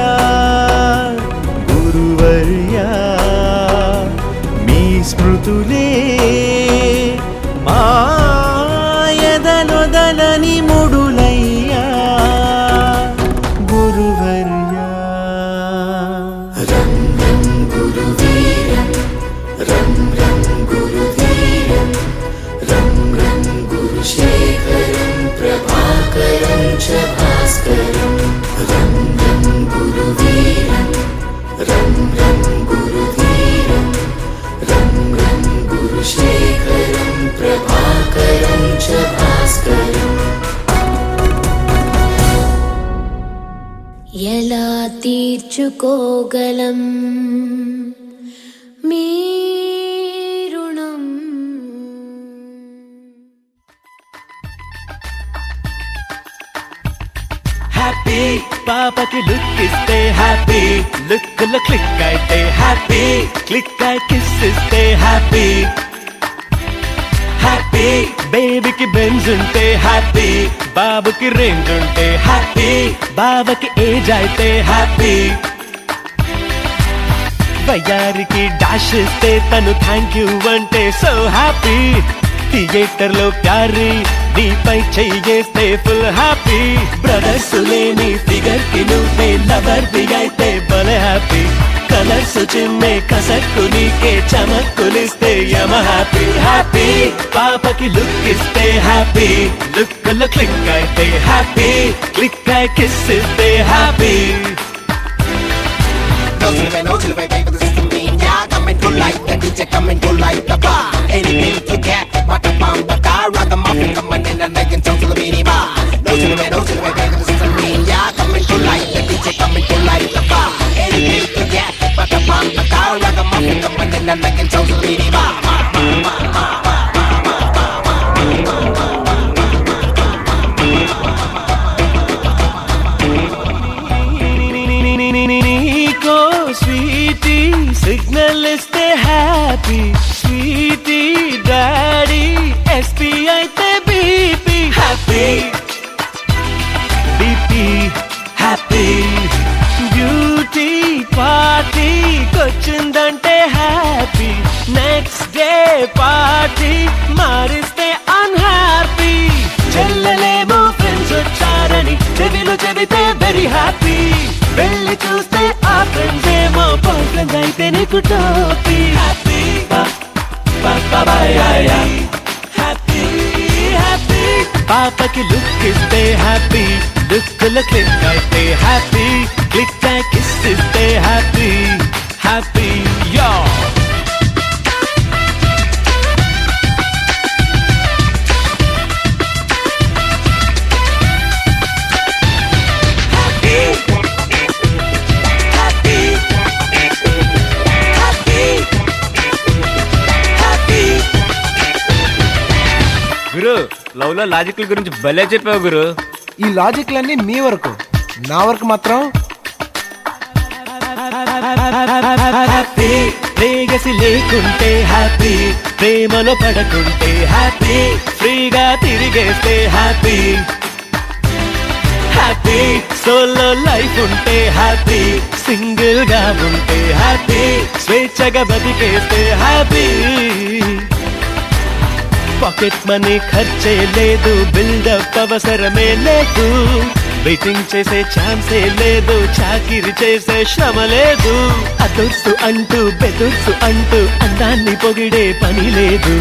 గురువర్యా మీ స్మృతులే మాయదలొదలని ముడులయ్యా గురువర్యా రం రం గురువీరం రం రం గురువీరం రం రం గురుశేఖరం ప్రభాకరం చ భాస్కరం రం రం గురువీరం రం రం గురువీరం రం రం గురుశేఖరం ప్రభాకరం చ భాస్కరం ఎలా తీర్చుకోగలం మీ రుణం హ్యాపీ పాపకి లుక్ ఇస్తే హ్యాపీ లుక్ లో క్లిక్ అయితే హ్యాపీ క్లిక్ అయి కిస్ ఇస్తే హ్యాపీ హ్యాపీ బేబీకి బెంజ్ ఉంటే హ్యాపీ బాబుకి రేంజ్ ఉంటే హ్యాపీ బాబాకి ఏజ్ అయితే హ్యాపీ వయ్యారికి డాష్ ఇస్తే తను థ్యాంక్ యూ అంటే సో హ్యాపీ థియేటర్ లో ప్యారీ నీపై చెయ్యేస్తే ఫుల్ హ్యాపీ బ్రదర్స్ లేని ఫిగర్ కి నువ్వే లవర్ ది అయితే భలే హ్యాపీ కలర్స్ చిమ్మే కసక్కు నీకే చమక్కులిస్తే యమ హ్యాపీ హ్యాపీ పాపకి లుక్ ఇస్తే హ్యాపీ లుక్ లో క్లిక్ అయితే హ్యాపీ క్లిక్ అయి కిస్ ఇస్తే happy No silver, no silver, baby, this is the mean. Yeah, coming to light the DJ, coming to light the bar. Anything to get, but the bomb, the car, ride the muffin, coming in and making sounds to the mini bar. No silver, baby, this is the mean. Yeah, coming to light the DJ, coming to light the bar. Anything to get, but the bomb, the car, ride the muffin, coming in and making sounds to the mini bar. Sweetie signal ఇస్తే happy sweetie daddy SP అయితే BP happy BP happy beauty పార్టీకొచ్చిందంటే happy next day party మారిస్తే unhappy చెల్లెలేమో friends వచ్చారని చెవిలో చెబితే very happy వెళ్ళి చూస్తే ఆ ఫ్రెండ్స్ ఏమో బాయ్ ఫ్రెండ్ అయితే నీకు టోపీ హ్యాపీ హ్యాపీ హ్యాపీ పాపకి లుక్ ఇస్తే హ్యాపీ లుక్ లో క్లిక్ అయితే హ్యాపీ క్లిక్ అయి కిస్ ఇస్తే హ్యాపీ హ్యాపీ యో గురు లవ్ లో లాజిక్ల గురించి భలే చెప్పావు గురు. ఈ లాజిక్లన్నీ మీ వరకు, నా వరకు మాత్రం హ్యాపీ ప్రేయసి లేకుంటే హ్యాపీ ప్రేమలో పడకుంటే హ్యాపీ ఫ్రీగా తిరిగేస్తే హ్యాపీ హ్యాపీ సోలో లైఫ్ ఉంటే హ్యాపీ సింగిల్ గా ఉంటే హ్యాపీ స్వేచ్ఛగా బతికేస్తే హ్యాపీ పాకెట్ మనీ ఖర్చే లేదు బిల్డప్ అవసరమే లేదు వెయిటింగ్ చేసే ఛాన్సే లేదు చాకిరి చేసే శ్రమ లేదు అదుర్సు అంటూ బెదుర్సు అంటూ అందాన్ని పొగిడే పని లేదు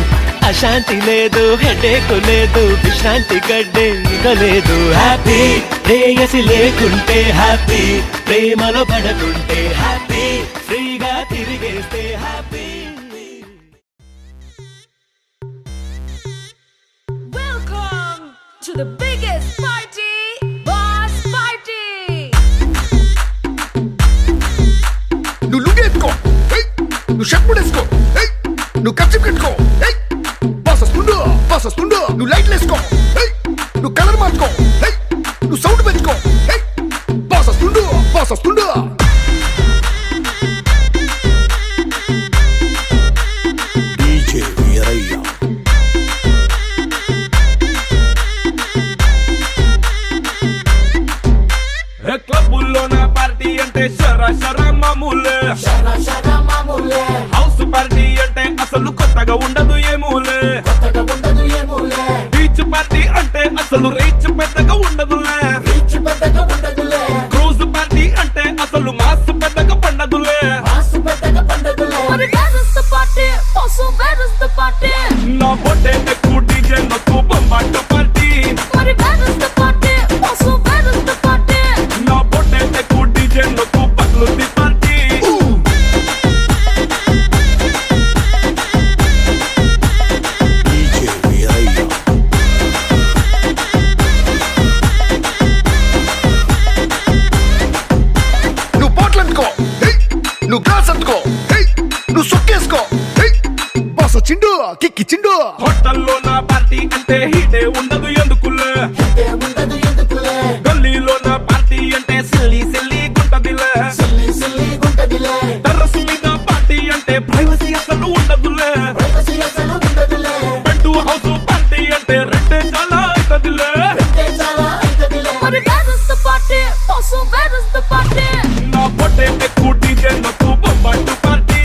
అశాంతి లేదు హెడేక్ లేదు విశ్రాంతి గడ్డే ఇక లేదు హ్యాపీ ప్రేయసి లేకుంటే హ్యాపీ ప్రేమలో పడకుంటే హ్యాపీ ఫ్రీగా తిరిగేస్తే happy To the biggest party, Boss Party. నువ్వు లుంగేసుకో నువ్వు షర్ట్ ముడేసుకో నువ్వు కచ్చి కట్టుకో బాస్ వస్తుండు నువ్వు లైట్లు వేసుకో నువ్వు కలర్ మార్చుకో నువ్వు సౌండ్ పెంచుకో బాస్ వస్తుండు డీజే వీరయ్య క్లబ్బుల్లో నా పార్టీ అంటే షరా మామూలే హౌస్ పార్టీ అంటే అసలు కొత్తగా ఉండదు ఏమూలే బీచ్ పార్టీ అంటే అసలు రీచ్ పెద్దగా ఉండదులే క్రూజ్ పార్టీ అంటే అసలు మాస్ పెద్దగా పండదులే నా బొట్టే ఎక్కువ డీజే నొక్కు బొమ్మాట పార్టీ నా బొట్టే ఎక్కువ డీజే నొక్కు పట్లుంది పార్టీ డీజే వీరయ్య నువ్వు బాటిల్ అందుకో నువ్వు గ్లాస్ అందుకో నువ్వు సొక్కేసుకో బాస్ వచ్చిండు కిక్కిచ్చిండు హోటల్లో నా పార్టీ అంటే హీటే ఉండదు ఎందుకులే గల్లీలో నా పార్టీ అంటే సిల్లి గుంటదిలే టెర్రస్ మీద పార్టీ అంటే ప్రైవసీ అసలు ఉండదులే బెడ్ హౌస్ పార్టీ అంటే రెండే చాలా అవుతదిలే నా పొట్టే ఎక్కువ డీజే నొక్కు బొమ్మాటు పార్టీ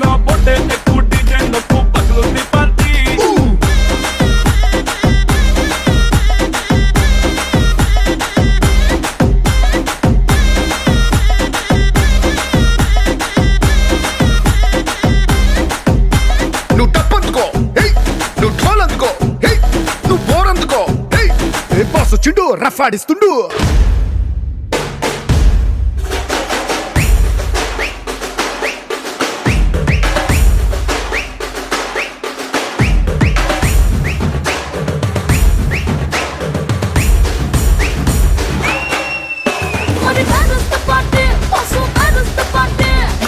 నా పొట్టే ఎక్కువ డీజే నొక్కు పగులుంది పార్టీ నువ్వు టప్ అందుకో నువ్వు ఢోల్ అందుకో నువ్వు బోర్ అందుకో బాస్ వచ్చిండు రఫ్ ఆడిస్తుండు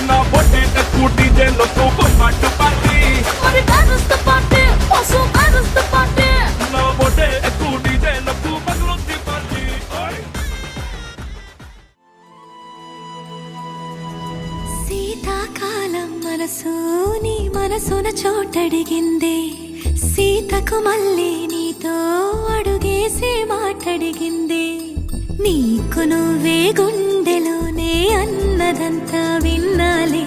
నా పొట్టే ఎక్కువ డీజే నొక్కు బొమ్మాటు పార్టీ నా పొట్టే ఎక్కువ డీజే నొక్కు పగులుంది పార్టీ శీతాకాలం మనసు నీ మనసున చోటడిగిందే సీతకు మళ్ళీ నీతో అడుగేసి మాటడిగిందే నీకు నువ్వే గుండెలోనే అన్నదంతా విన్నాలే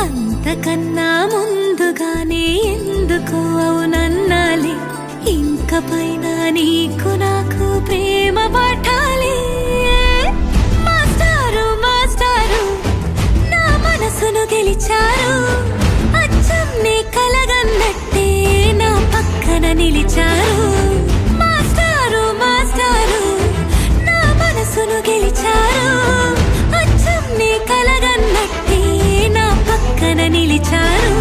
అంతకన్నా ముందుగానే ఎందుకు అవునన్నాలే ఇంక పైన నీకు నాకు ప్రేమ పాఠాలే మాస్టారు నా మనసును గెలిచారు అచ్చం నీ కలగన్నట్టే నా పక్కన నిలిచారు మాస్టారు నా మనసును గెలిచారు అచ్చం నీ కలగన్నట్టే నా పక్కన నిలిచారు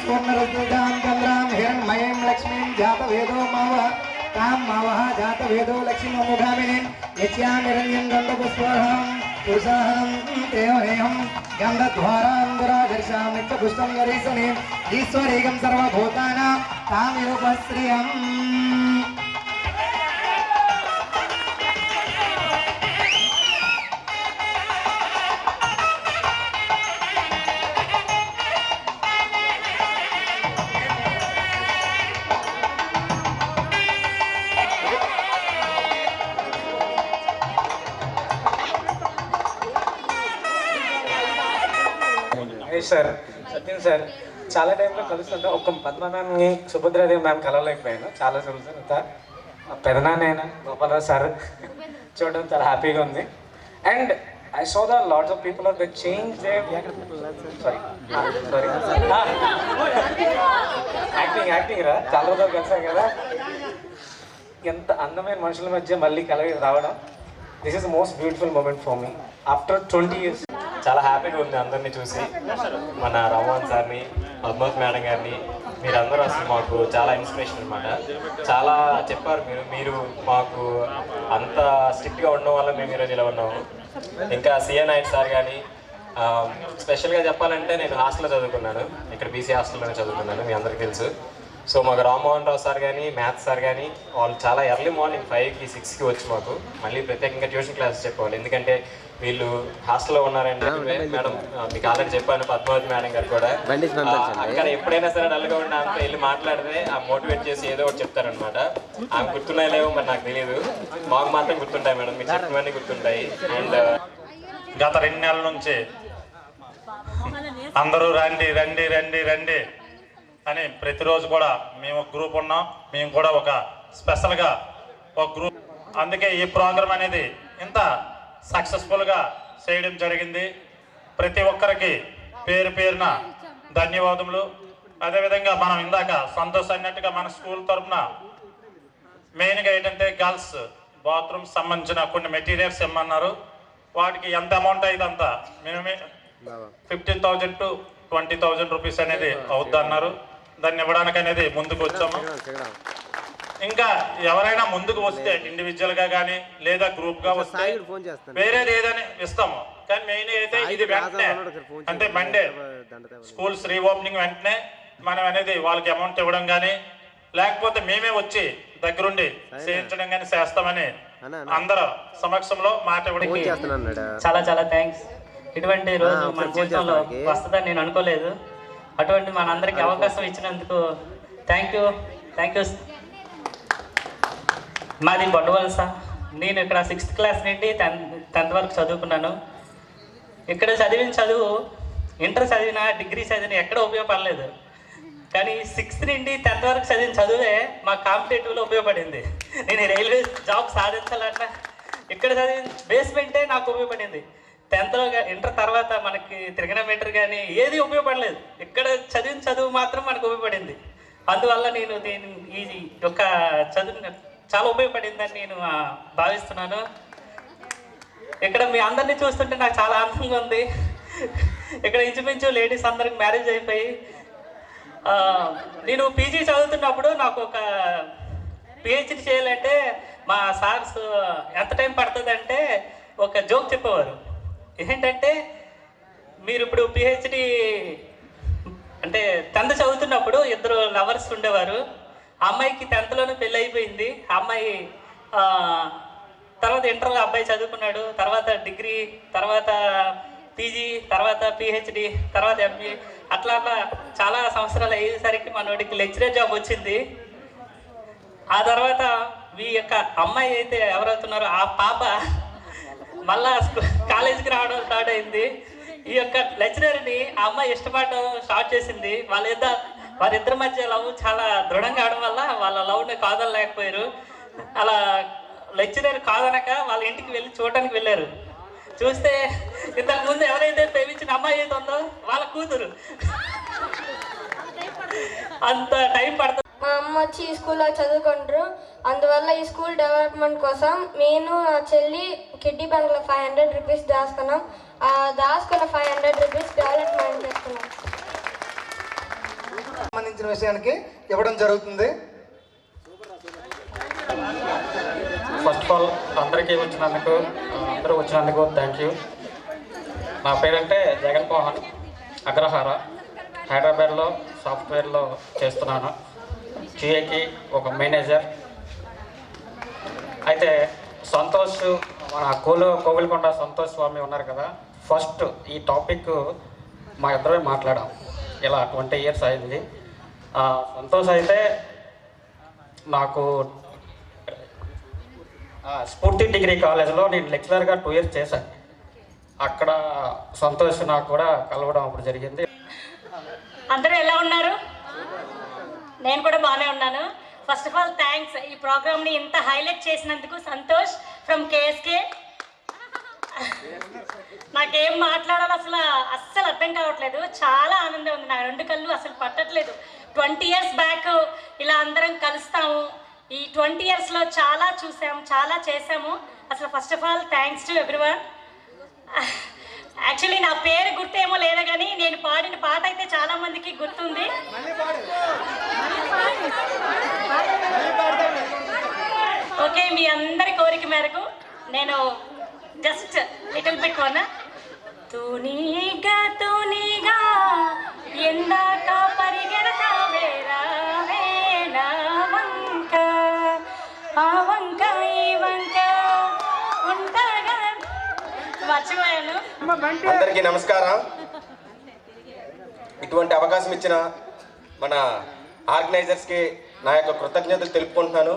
स्वर्णरजतां चन्द्रां हिरण्मयीं लक्ष्मीं जातवेदो मावः तां मावः जातवेदो लक्ष्मीमुखामिनीं यस्यां निरञ्जनं गन्धपुष्पहं पुरुषाहं देवनेहं गन्धद्वारान्दरादर्शां नित्यपुष्पं गरीसनीम् ईश्वरीगं सर्वभूतानां तामिरुपश्रियम् సార్ సత్యం సార్ చాలా టైంలో కలుస్తుంటే ఒక్క పద్మ మ్యామ్ని సుభద్రాదేవి మ్యామ్ కలవలేకపోయాను చాలా రోజుల తర్వాత పెదనాన్నైనా గోపాలరావు సార్ చూడడం చాలా హ్యాపీగా ఉంది and I so the lots of people are the change sorry acting రా చాలా రోజులు కలిసాం కదా ఎంత అందమైన మనుషుల మధ్య మళ్ళీ కలిగి రావడం this is the most beautiful moment for me after 20 years. చాలా హ్యాపీగా ఉంది అందరినీ చూసి, మన రమణ్ సార్ని, పద్మావతి మేడం గారిని, మీరందరూ అసలు మాకు చాలా ఇన్స్పిరేషన్ అనమాట. చాలా చెప్పారు మీరు మాకు అంత స్ట్రిక్ట్గా ఉండడం వల్ల మేము ఈరోజు ఇలా ఉన్నాము. ఇంకా సిఏ నాయుడు సార్ కానీ, స్పెషల్గా చెప్పాలంటే నేను హాస్టల్లో చదువుకున్నాను, ఇక్కడ బీసీ హాస్టల్లోనే చదువుకున్నాను, మీ అందరికీ తెలుసు. సో మాకు రామ్మోహన్ రావు సార్ కానీ, మ్యాథ్స్ సార్ కానీ వాళ్ళు చాలా ఎర్లీ మార్నింగ్ 5కి 6కి వచ్చి మాకు మళ్ళీ ప్రత్యేకంగా ట్యూషన్ క్లాసెస్ చెప్పేవాళ్ళు. ఎందుకంటే వీళ్ళు హాస్టల్లో ఉన్నారంటే మేడం మీకు ఆల్రెడీ చెప్పాను, పద్మావతి మేడం గారు కూడా అక్కడ ఎప్పుడైనా సరే డల్గా ఉన్న ఆమెతో వెళ్ళి మాట్లాడితే ఆ మోటివేట్ చేసి ఏదో ఒకటి చెప్తారనమాట. ఆమె గుర్తున్నాయి లేవో మరి నాకు తెలియదు, మాకు మాత్రం గుర్తుంటాయి మేడం, మీరు చెప్పినవన్నీ గుర్తుంటాయి. అండ్ గత 2 నెలల నుంచి అందరూ రండి రండి రండి రండి అని ప్రతిరోజు కూడా మేము ఒక గ్రూప్ ఉన్నాం, మేము కూడా ఒక స్పెషల్గా ఒక గ్రూప్, అందుకే ఈ ప్రోగ్రాం అనేది ఇంత సక్సెస్ఫుల్గా చేయడం జరిగింది. ప్రతి ఒక్కరికి పేరు పేరున ధన్యవాదములు. అదేవిధంగా మనం ఇందాక సంతోష్ అన్నట్టుగా మన స్కూల్ తరఫున మెయిన్గా ఏంటంటే గర్ల్స్ బాత్రూమ్ సంబంధించిన కొన్ని మెటీరియల్స్ ఇమ్మన్నారు. వాటికి ఎంత అమౌంట్ అయితే అంత మినిమం 15,000 to 20,000 రూపీస్ అనేది అవుద్ది అన్నారు. దాన్ని ఇవ్వడానికి అనేది ముందుకు వచ్చాము. ఇంకా ఎవరైనా ముందుకు వస్తే ఇండివిజువల్గా కానీ లేదా గ్రూప్గా వస్తే వేరేది ఏదని ఇస్తాము. కానీ మెయిన్ అయితే ఇది వెంటనే అంటే మండే స్కూల్స్ రీఓపెనింగ్ వెంటనే మనం అనేది వాళ్ళకి అమౌంట్ ఇవ్వడం కానీ లేకపోతే మేమే వచ్చి దగ్గరుండి చేయించడం కానీ చేస్తామని అందరూ సమక్షంలో మాట ఇవ్వడం. చాలా చాలా థ్యాంక్స్. ఇటువంటి రోజు మన జీవితంలో వస్తుందని నేను అనుకోలేదు. అటువంటి మనందరికీ అవకాశం ఇచ్చినందుకు థ్యాంక్ యూ. మాది బొడ్డవలస. నేను ఇక్కడ 6th క్లాస్ నుండి 10th వరకు చదువుకున్నాను. ఇక్కడ చదివిన చదువు ఇంటర్ చదివినా డిగ్రీ చదివినా ఎక్కడ ఉపయోగపడలేదు. కానీ 6th నుండి 10th వరకు చదివిన చదువే మా కాంపిటేటివ్లో ఉపయోగపడింది. నేను రైల్వే జాబ్ సాధించాలన్నా ఇక్కడ చదివిన బేస్మెంటే నాకు ఉపయోగపడింది. 10thలో ఇంటర్ తర్వాత మనకి ట్రిగనోమెట్రీ కానీ ఏది ఉపయోగపడలేదు. ఇక్కడ చదివిన చదువు మాత్రం మనకు ఉపయోగపడింది. అందువల్ల నేను ఈ యొక్క చదువు చాలా ఉపయోగపడిందని నేను భావిస్తున్నాను. ఇక్కడ మీ అందరినీ చూస్తుంటే నాకు చాలా ఆనందంగా ఉంది. ఇక్కడ ఇంచుమించు లేడీస్ అందరికి మ్యారేజ్ అయిపోయి, నేను పీజీ చదువుతున్నప్పుడు నాకు ఒక పిహెచ్డి చేయాలంటే మా సార్స్ ఎంత టైం పడుతుందంటే ఒక జోక్ చెప్పేవారు. ఏంటంటే మీరు ఇప్పుడు పిహెచ్డి అంటే 10th చదువుతున్నప్పుడు 2 లవర్స్ ఉండేవారు. ఆ అమ్మాయికి 10thలోనే పెళ్ళి అయిపోయింది. ఆ అమ్మాయి తర్వాత ఇంటర్లో అబ్బాయి చదువుకున్నాడు, తర్వాత డిగ్రీ, తర్వాత పీజీ, తర్వాత పిహెచ్డి, తర్వాత ఎంబీఏ, అట్లా చాలా సంవత్సరాలు అయ్యేసరికి మనోడికి లెక్చరర్ జాబ్ వచ్చింది. ఆ తర్వాత ఈ యొక్క అమ్మాయి అయితే ఎవరవుతున్నారో ఆ పాప మళ్ళా కాలేజీకి రావడం స్టార్ట్ అయింది. ఈ యొక్క లెక్చరర్ని ఆ అమ్మాయి ఇష్టపడడం స్టార్ట్ చేసింది. వారిద్దరి మధ్య లవ్ చాలా దృఢంగా అవడం వల్ల వాళ్ళ లవ్ని కాదనలేకపోయారు. అలా లెక్చరర్ కాదనక వాళ్ళ ఇంటికి వెళ్ళి చూడడానికి వెళ్ళారు. చూస్తే ఇంతకుముందు ఎవరైతే ప్రేమించిన అమ్మాయి అయితే ఉందో వాళ్ళ కూతురు. అంత టైం పడుతుంది. మా అమ్మ వచ్చి ఈ స్కూల్లో చదువుకుంటారు. అందువల్ల ఈ స్కూల్ డెవలప్మెంట్ కోసం నేను నా చెల్లి కిడ్డీ బ్యాంక్లో 500 రూపీస్ దాచుకున్నాం. ఆ దాచుకున్న 500 రూపీస్ డెవలప్మెంట్ చేస్తున్నాం. సంబంధించిన విషయానికి ఇవ్వడం జరుగుతుంది. ఫస్ట్ ఆఫ్ ఆల్ అందరూ వచ్చినందుకు థ్యాంక్ యూ. నా పేరంటే జగన్ మోహన్ అగ్రహార, హైదరాబాద్లో సాఫ్ట్వేర్లో చేస్తున్నాను. జిఏకి ఒక మేనేజర్. అయితే సంతోష్, మన కోవిలకొండ సంతోష్ స్వామి ఉన్నారు కదా, ఫస్ట్ ఈ టాపిక్ మా ఇద్దరే మాట్లాడాం. ఇలా 20 years అయింది. సంతోష్ అయితే నాకు స్ఫూర్తి డిగ్రీ కాలేజ్లో నేను లెక్చరర్గా 2 years చేశాను. అక్కడ సంతోష్ నాకు కూడా కలవడం అప్పుడు జరిగింది. అందరూ ఎలా ఉన్నారు? నేను కూడా బాగానే ఉన్నాను. ఫస్ట్ ఆఫ్ ఆల్ థ్యాంక్స్ ఈ ప్రోగ్రామ్ని ఇంత హైలైట్ చేసినందుకు సంతోష్ ఫ్రమ్ కేఎస్కే. నాకేం మాట్లాడాలో అస్సలు అర్థం కావట్లేదు. చాలా ఆనందం ఉంది. నా 2 కళ్ళు అసలు పట్టట్లేదు. 20 years బ్యాక్ ఇలా అందరం కలుస్తాము. ఈ 20 yearsలో చాలా చూసాము, చాలా చేసాము. అసలు first of all thanks to everyone. Actually నా పేరు గుర్తేమో లేదా కానీ నేను పాడిన పాట అయితే చాలా మందికి గుర్తుంది. ఓకే, మీ అందరి కోరిక మేరకు నేను జస్ట్ లిటిల్ బిట్ కొన్నా. తూనీగా తూనీగా ఎందాక పరిగెడతావే రావే నా వంక, ఆ వంక ఈ వంక ఉంటాగా. మర్చిపోయాను. అందరికీ నమస్కారం. ఇటువంటి అవకాశం ఇచ్చిన మన ఆర్గనైజర్స్కి నా యొక్క కృతజ్ఞతలు తెలుపుకుంటున్నాను.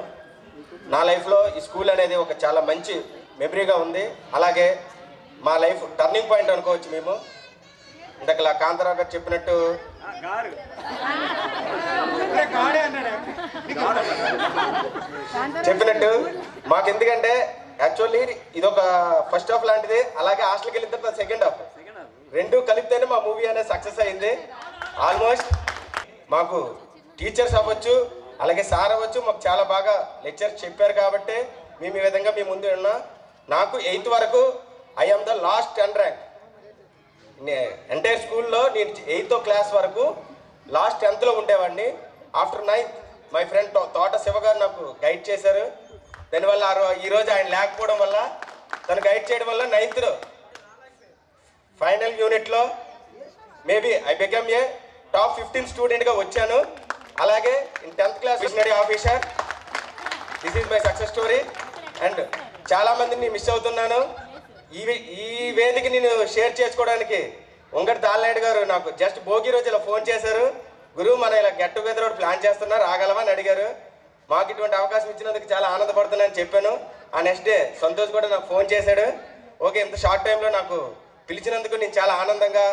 నా లైఫ్లో ఈ స్కూల్ అనేది ఒక చాలా మంచి మెమరీగా ఉంది. అలాగే మా లైఫ్ టర్నింగ్ పాయింట్ అనుకోవచ్చు. మేము ఇందాక కాంతారావు గారు చెప్పినట్టు మాకు ఎందుకంటే యాక్చువల్లీ ఇదొక ఫస్ట్ హాఫ్ లాంటిది. అలాగే హాస్టల్కి వెళ్ళిన తర్వాత సెకండ్ హాఫ్, రెండు కలిపితేనే మా మూవీ అనేది సక్సెస్ అయింది. ఆల్మోస్ట్ మాకు టీచర్స్ అవ్వచ్చు, అలాగే సార్ అవ్వచ్చు, మాకు చాలా బాగా లెక్చర్స్ చెప్పారు కాబట్టి మేము ఈ విధంగా మీ ముందు ఉన్నా. నాకు 8th వరకు I am the last 10 rank. Entire స్కూల్లో నేను 8th క్లాస్ వరకు లాస్ట్ 10thలో ఉండేవాడిని. ఆఫ్టర్ 9th మై ఫ్రెండ్ తోట శివ గారు నాకు గైడ్ చేశారు. దానివల్ల ఈరోజు ఆయన లేకపోవడం వల్ల, తను గైడ్ చేయడం వల్ల 9th ఫైనల్ యూనిట్లో maybe I become a top 15 స్టూడెంట్గా వచ్చాను. అలాగే in 10th class missionary officer. This is my success story. And చాలామందిని మిస్ అవుతున్నాను. ఈ వేదిక నేను షేర్ చేసుకోవడానికి ఉంగటి తాళ్ళనాయుడు గారు నాకు జస్ట్ భోగి రోజు ఇలా ఫోన్ చేశారు. గురువు మన ఇలా గెట్ టుగెదర్ ప్లాన్ చేస్తున్నారు, రాగలవా అని అడిగారు. మాకు ఇటువంటి అవకాశం ఇచ్చినందుకు చాలా ఆనందపడుతున్నానని చెప్పాను. ఆ నెక్స్ట్ డే సంతోష్ కూడా నాకు ఫోన్ చేశాడు. ఓకే, ఇంత షార్ట్ టైంలో నాకు పిలిచినందుకు నేను చాలా ఆనందంగా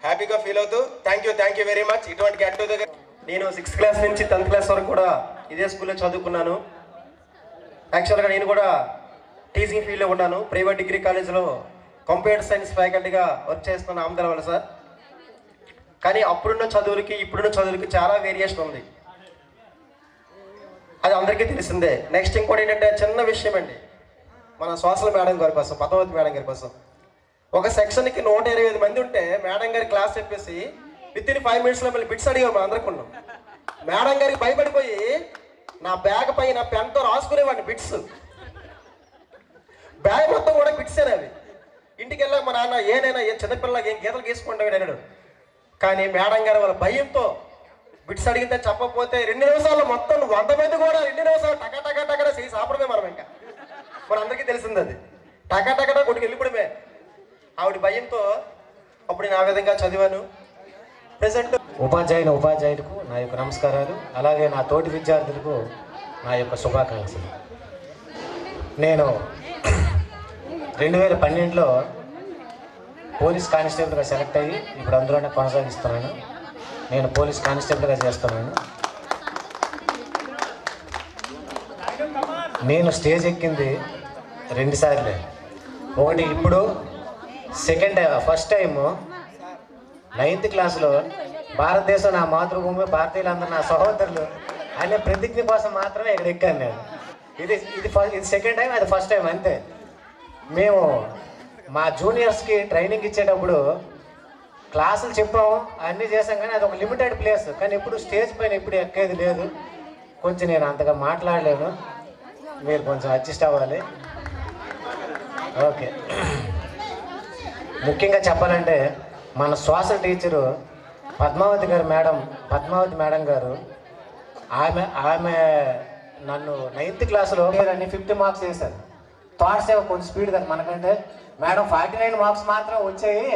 హ్యాపీగా ఫీల్ అవుతూ థ్యాంక్ యూ వెరీ మచ్. ఇటువంటి గెట్ టుగెదర్ నేను 6th క్లాస్ నుంచి 10th క్లాస్ వరకు కూడా ఇదే స్కూల్లో చదువుకున్నాను. యాక్చువల్గా నేను కూడా టీచింగ్ ఫీల్డ్లో ఉన్నాను. ప్రైవేట్ డిగ్రీ కాలేజ్లో కంప్యూటర్ సైన్స్ ఫ్యాకల్టీగా వర్క్ చేస్తున్నాను ఆమదల వల్ల సార్. కానీ అప్పుడున్న చదువులకి ఇప్పుడున్న చదువులకి చాలా వేరియేషన్ ఉంది, అది అందరికీ తెలిసిందే. నెక్స్ట్ ఇంకోటి ఏంటంటే చిన్న విషయం అండి, మన సోషల్ మేడం గారి కోసం, పద్మావతి మేడం గారి కోసం ఒక సెక్షన్కి 125 మంది ఉంటే మేడం గారి క్లాస్ చెప్పేసి విత్-ఇన్ 5 minutesలో మళ్ళీ బిట్స్ అడిగాము అందరికి ఉన్నాం. మేడం గారికి భయపడిపోయి నా బ్యాగ్ పైన పెన్తో రాసుకునేవాడిని బిట్స్. బ్యాగ్ మొత్తం కూడా బిట్స్ అనేవి. ఇంటికి వెళ్ళాక మా నాన్న ఏనైనా చిన్నపిల్లలకి ఏం గీతలు గీసుకుంటాడు అన్నాడు. కానీ మేడం గారు వాళ్ళ భయంతో బిట్స్ అడిగితే చెప్పకపోతే 2 నిమిషాల్లో మొత్తం 100 మంది కూడా 2 నిమిషాలు టకా చేసి ఆపడమే. మనం ఇంకా మనందరికీ తెలిసింది అది. టకా కొట్టుకు వెళ్ళిపోవడమే. ఆవిడ భయంతో అప్పుడు నేను ఆ విధంగా చదివాను. ప్రెసెంట్ ఉపాధ్యాయులకు నా యొక్క నమస్కారాలు, అలాగే నా తోటి విద్యార్థులకు నా యొక్క శుభాకాంక్షలు. నేను 2012లో పోలీస్ కానిస్టేబుల్గా సెలెక్ట్ అయ్యి ఇప్పుడు అందులోనే కొనసాగిస్తున్నాను. నేను పోలీస్ కానిస్టేబుల్గా చేస్తున్నాను. నేను స్టేజ్ ఎక్కింది 2 సార్లే. ఒకటి ఇప్పుడు ఫస్ట్ టైము 9th క్లాస్లో భారతదేశం నా మాతృభూమి, భారతీయులందరూ నా సహోదరులు అనే ప్రతిజ్ఞ కోసం మాత్రమే ఇక్కడ ఎక్కాను నేను. ఇది సెకండ్ టైం, అది ఫస్ట్ టైం అంతే. మేము మా జూనియర్స్కి ట్రైనింగ్ ఇచ్చేటప్పుడు క్లాసులు చెప్పాము అన్నీ చేసాం, కానీ అది ఒక లిమిటెడ్ ప్లేస్. కానీ ఇప్పుడు స్టేజ్ పైన ఇప్పుడు ఎక్కేది లేదు. కొంచెం నేను అంతగా మాట్లాడలేను, మీరు కొంచెం అడ్జస్ట్ అవ్వాలి. ఓకే. ముఖ్యంగా చెప్పాలంటే మన సోషల్ టీచరు పద్మావతి మేడం గారు, ఆమె నన్ను 9th క్లాస్లో అన్ని 50 మార్క్స్ వేశారు. థాట్స్ కొంచెం స్పీడ్ కదా మనకంటే. మేడం 49 మార్క్స్ మాత్రం వచ్చాయి,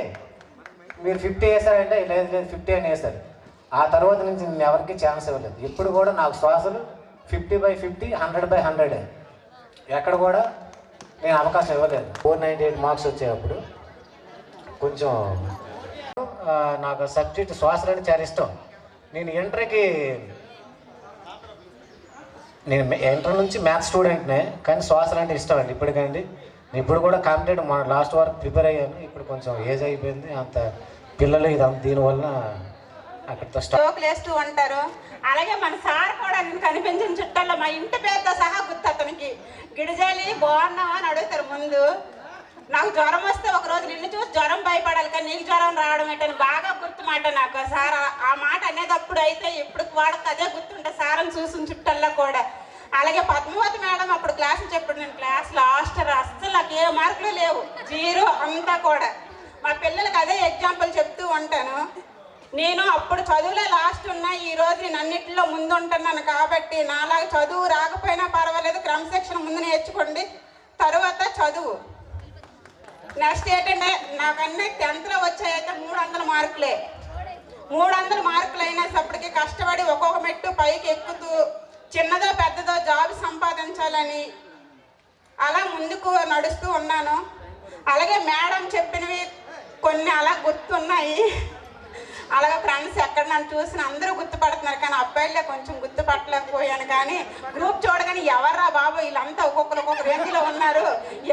మీరు 50 వేసారంటే లేదు 50 అని వేశారు. ఆ తర్వాత నుంచి నేను ఎవరికి ఛాన్స్ ఇవ్వలేదు. ఇప్పుడు కూడా నాకు శ్వాసలు 50/50, 100/100. ఎక్కడ కూడా నేను అవకాశం ఇవ్వలేదు. 498 మార్క్స్ వచ్చాయి. అప్పుడు కొంచెం నాకు సబ్జెక్ట్ శ్వాసలు అంటే చాలా ఇష్టం. నేను ఇంటర్ నుంచి మ్యాథ్స్ స్టూడెంట్నే, కానీ శ్వాసలు అంటే ఇష్టం అండి ఇప్పటికండి. ఇప్పుడు కూడా కాంపిటేటివ్ లాస్ట్ వరకు ప్రిపేర్ అయ్యాను. ఇప్పుడు కొంచెం ఏజ్ అయిపోయింది, అంత పిల్లలు ఇదంతా దీనివల్ల అక్కడితో జోకులు వేస్తూ ఉంటారు. అలాగే మన సార్ కూడా నేను కనిపించిన చుట్టాల్లో మా ఇంటి పేరుతో సహా గుర్తు అతనికి. గిడిజాలి బాగున్నావా అని అడుగుతారు ముందు. నాకు జ్వరం వస్తే ఒకరోజు నిన్ను చూసి జ్వరం భయపడాలి, కానీ నీకు జ్వరం రావడం ఏంటని బాగా గుర్తు మాట నాకు సార్. ఆ మాట అనేటప్పుడు అయితే ఇప్పుడు వాడకు అదే గుర్తుంటే సార్ని చూసిన చుట్టల్లో కూడా. అలాగే పద్మావతి మేడం అప్పుడు క్లాసులు చెప్పాడు. నేను క్లాస్ లాస్ట్ అస్సలు నాకు ఏ మార్కులు లేవు, 0 అంతా కూడా. మా పిల్లలకి అదే ఎగ్జాంపుల్ చెప్తూ ఉంటాను. నేను అప్పుడు చదువులో లాస్ట్ ఉన్నా, ఈరోజు నేను అన్నింటిలో ముందు ఉంటున్నాను. కాబట్టి నాలాగా చదువు రాకపోయినా పర్వాలేదు, క్రమశిక్షణ ముందు నేర్చుకోండి, తర్వాత చదువు. నెక్స్ట్ ఏంటంటే నాకు అన్నీ 10th వచ్చాయైతే 300 మార్కులే. 300 మార్కులు అయినప్పటికీ కష్టపడి ఒక్కొక్క మెట్టు పైకి ఎక్కుతూ చిన్నదో పెద్దదో జాబ్ సంపాదించాలని అలా ముందుకు నడుస్తూ ఉన్నాను. అలాగే మేడం చెప్పినవి కొన్ని అలా గుర్తున్నాయి. అలాగే ఫ్రెండ్స్ ఎక్కడ నన్ను చూసిన అందరూ గుర్తుపడుతున్నారు, కానీ అబ్బాయిలే కొంచెం గుర్తుపట్టలేకపోయాను. కానీ గ్రూప్ చూడగానే ఎవర్రా బాబు వీళ్ళంతా ఒక్కొక్క రేంజ్లో ఉన్నారు,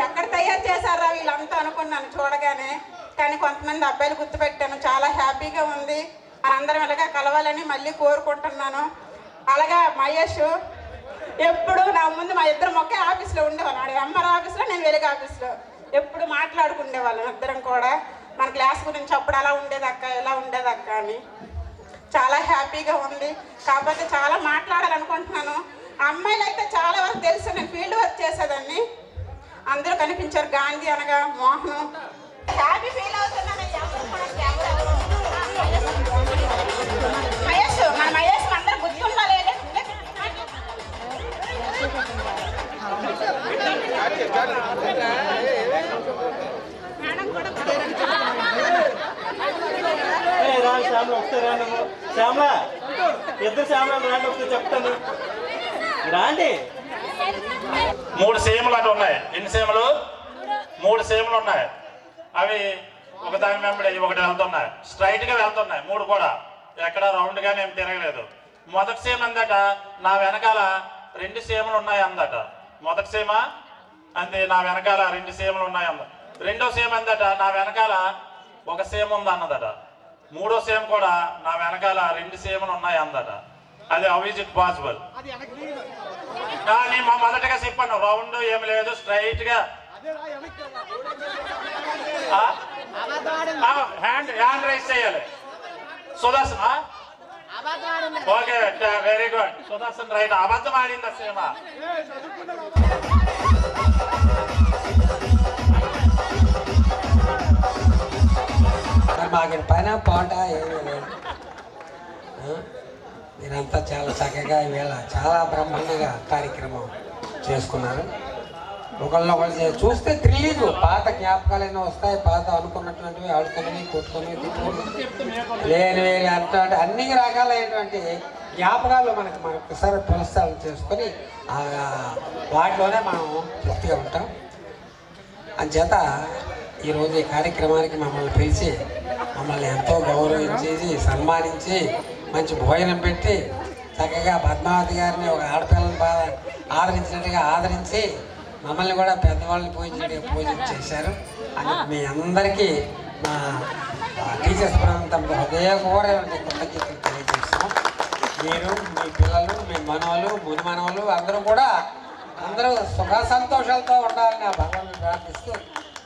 ఎక్కడ తయారు చేశారా వీళ్ళంతా అనుకున్నాను చూడగానే. కానీ కొంతమంది అబ్బాయిలు గుర్తుపెట్టాను, చాలా హ్యాపీగా ఉంది. మనందరం ఇలాగా కలవాలని మళ్ళీ కోరుకుంటున్నాను. అలాగే మహేష్ ఎప్పుడు నా ముందు మా ఇద్దరం ఒకే ఆఫీస్లో ఉండేవాళ్ళం. ఎంఆర్ ఆఫీస్లో, నేను వెలుగు ఆఫీస్లో. ఎప్పుడు మాట్లాడుకునేవాళ్ళం ఇద్దరం కూడా. మన క్లాస్ గురించి అప్పుడు అలా ఉండేదక్క, ఇలా ఉండేదక్క అని. చాలా హ్యాపీగా ఉంది. కాకపోతే చాలా మాట్లాడాలనుకుంటున్నాను. అమ్మాయిలు అయితే చాలా వరకు తెలుసు, నేను ఫీల్డ్ వర్క్ చేసేదాన్ని. అందరూ కనిపించారు, గాంధీ అనగా మోహన్. హ్యాపీ ఫీల్ అవుతున్నాను. మహేష్, మన మహేష్ అందరూ గుర్తుండాలి. శ్యామలా ఇద్దరు శ్యామలు రాండి, ఒకసారి చెప్తాను రాండి. 3 సీమలు అటు ఉన్నాయి. ఎన్ని సీమలు? 3 సీమలు ఉన్నాయి. అవి ఒకదాని వెంబడి ఒకటి వెళ్తున్నాయి, స్ట్రైట్గా వెళ్తున్నాయి 3 కూడా. ఎక్కడ రౌండ్గా నేను తిరగలేదు. మొదటి సీమ అందట నా వెనకాల 2 సీమలు ఉన్నాయి అందట. మొదటి సీమ అంది నా వెనకాల 2 సీమలు ఉన్నాయి అంద. రెండో సీమ అందట నా వెనకాల 1 సీమ ఉంది అన్నదట. మూడో సీమ కూడా నా వెనకాల 2 సీమలు ఉన్నాయి అందట. అది హౌ ఈజ్ ఇట్ పాసిబుల్? కానీ మా మొదటగా చెప్పాను, రౌండ్ ఏమి లేదు, స్ట్రైట్ గా. హ్యాండ్ రైస్ చేయాలి. Sudarshan okay, very good. Sudarshan right. అబద్ధం ఆడిందా సీమ? మాకు పైన పాట ఏమీ లేదు. మీరంతా చాలా చక్కగా ఈవేళ చాలా బ్రహ్మాండంగా కార్యక్రమం చేసుకున్నారు. ఒకళ్ళొకళ్ళు చూస్తే థ్రిల్లింగ్, పాత జ్ఞాపకాలు ఎన్నో వస్తాయి. పాత అనుకున్నటువంటివి ఆడుకునేవి, కొట్టుకుని, తిట్టుకుని, లేని అట్లాంటి అన్ని రకాలైనటువంటి జ్ఞాపకాలు మనకు ఒకసారి పునఃస్థాపన చేసుకొని వాటిలోనే మనం తృప్తిగా ఉంటాం. అంచేత ఈరోజు ఈ కార్యక్రమానికి మమ్మల్ని పిలిచి మమ్మల్ని ఎంతో గౌరవించేసి సన్మానించి మంచి భోజనం పెట్టి చక్కగా పద్మావతి గారిని ఒక ఆడపిల్లని బాగా ఆదరించినట్టుగా ఆదరించి మమ్మల్ని కూడా పెద్దవాళ్ళని పూజ చేశారు. మీ అందరికీ మా టీచర్స్ ప్రాంతం హృదయపూర్వకమైన కృతజ్ఞతలు తెలియజేస్తున్నాం. మీరు, మీ పిల్లలు, మీ మనవలు, ముని మనవలు అందరూ కూడా అందరూ సుఖ సంతోషాలతో ఉండాలని ఆ భగవాన్ని ప్రార్థిస్తూ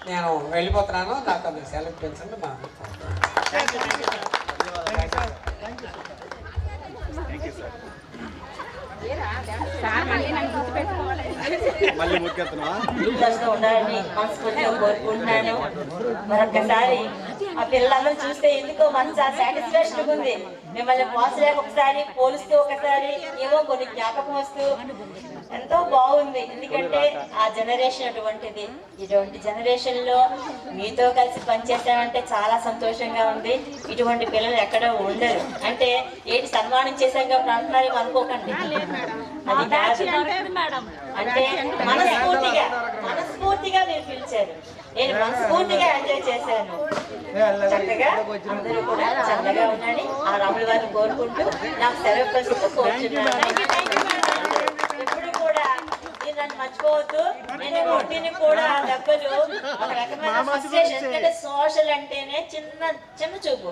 నేను వెళ్ళిపోతున్నాను. నాకు అది సెలవు పెంచండి. మా ఉండాలని మనస్ఫూర్తిగా కోరుకుంటున్నాను. మరొకసారి ఆ పిల్లలందరూ చూస్తే ఎందుకో మనసు సాటిస్ఫాక్షన్ ఉంది. మిమ్మల్ని పోసలేక ఒకసారి పోలుస్తూ ఒకసారి ఏవో కొన్ని జ్ఞాపకం వస్తూ ఎంతో బాగుంది. ఎందుకంటే ఆ జనరేషన్ అటువంటిది. ఇటువంటి జనరేషన్ లో మీతో కలిసి పనిచేసామంటే చాలా సంతోషంగా ఉంది. ఇటువంటి పిల్లలు ఎక్కడ ఉండరు. అంటే ఏంటి సన్మానం చేశాం కాబట్టి అంటున్నారేమో అనుకోకండి, అది కాదు. అంటే మనస్ఫూర్తిగా మీరు పిలిచారు, నేను మనస్ఫూర్తిగా ఎంజాయ్ చేశాను. చక్కగా అందరూ కూడా చల్లగా ఉండండి ఆ రాముల వారిని కోరుకుంటూ నాకు సెలవు ప్రశ్నలు కోరుచున్నాను. ఎప్పుడు కూడా మీరు నన్ను మర్చిపోవద్దు. నేను కొట్టిని కూడా దెబ్బలు ఒక రకమైన ఫ్రస్ట్రేషన్. ఎందుకంటే సోషల్ అంటేనే చిన్న చూపు,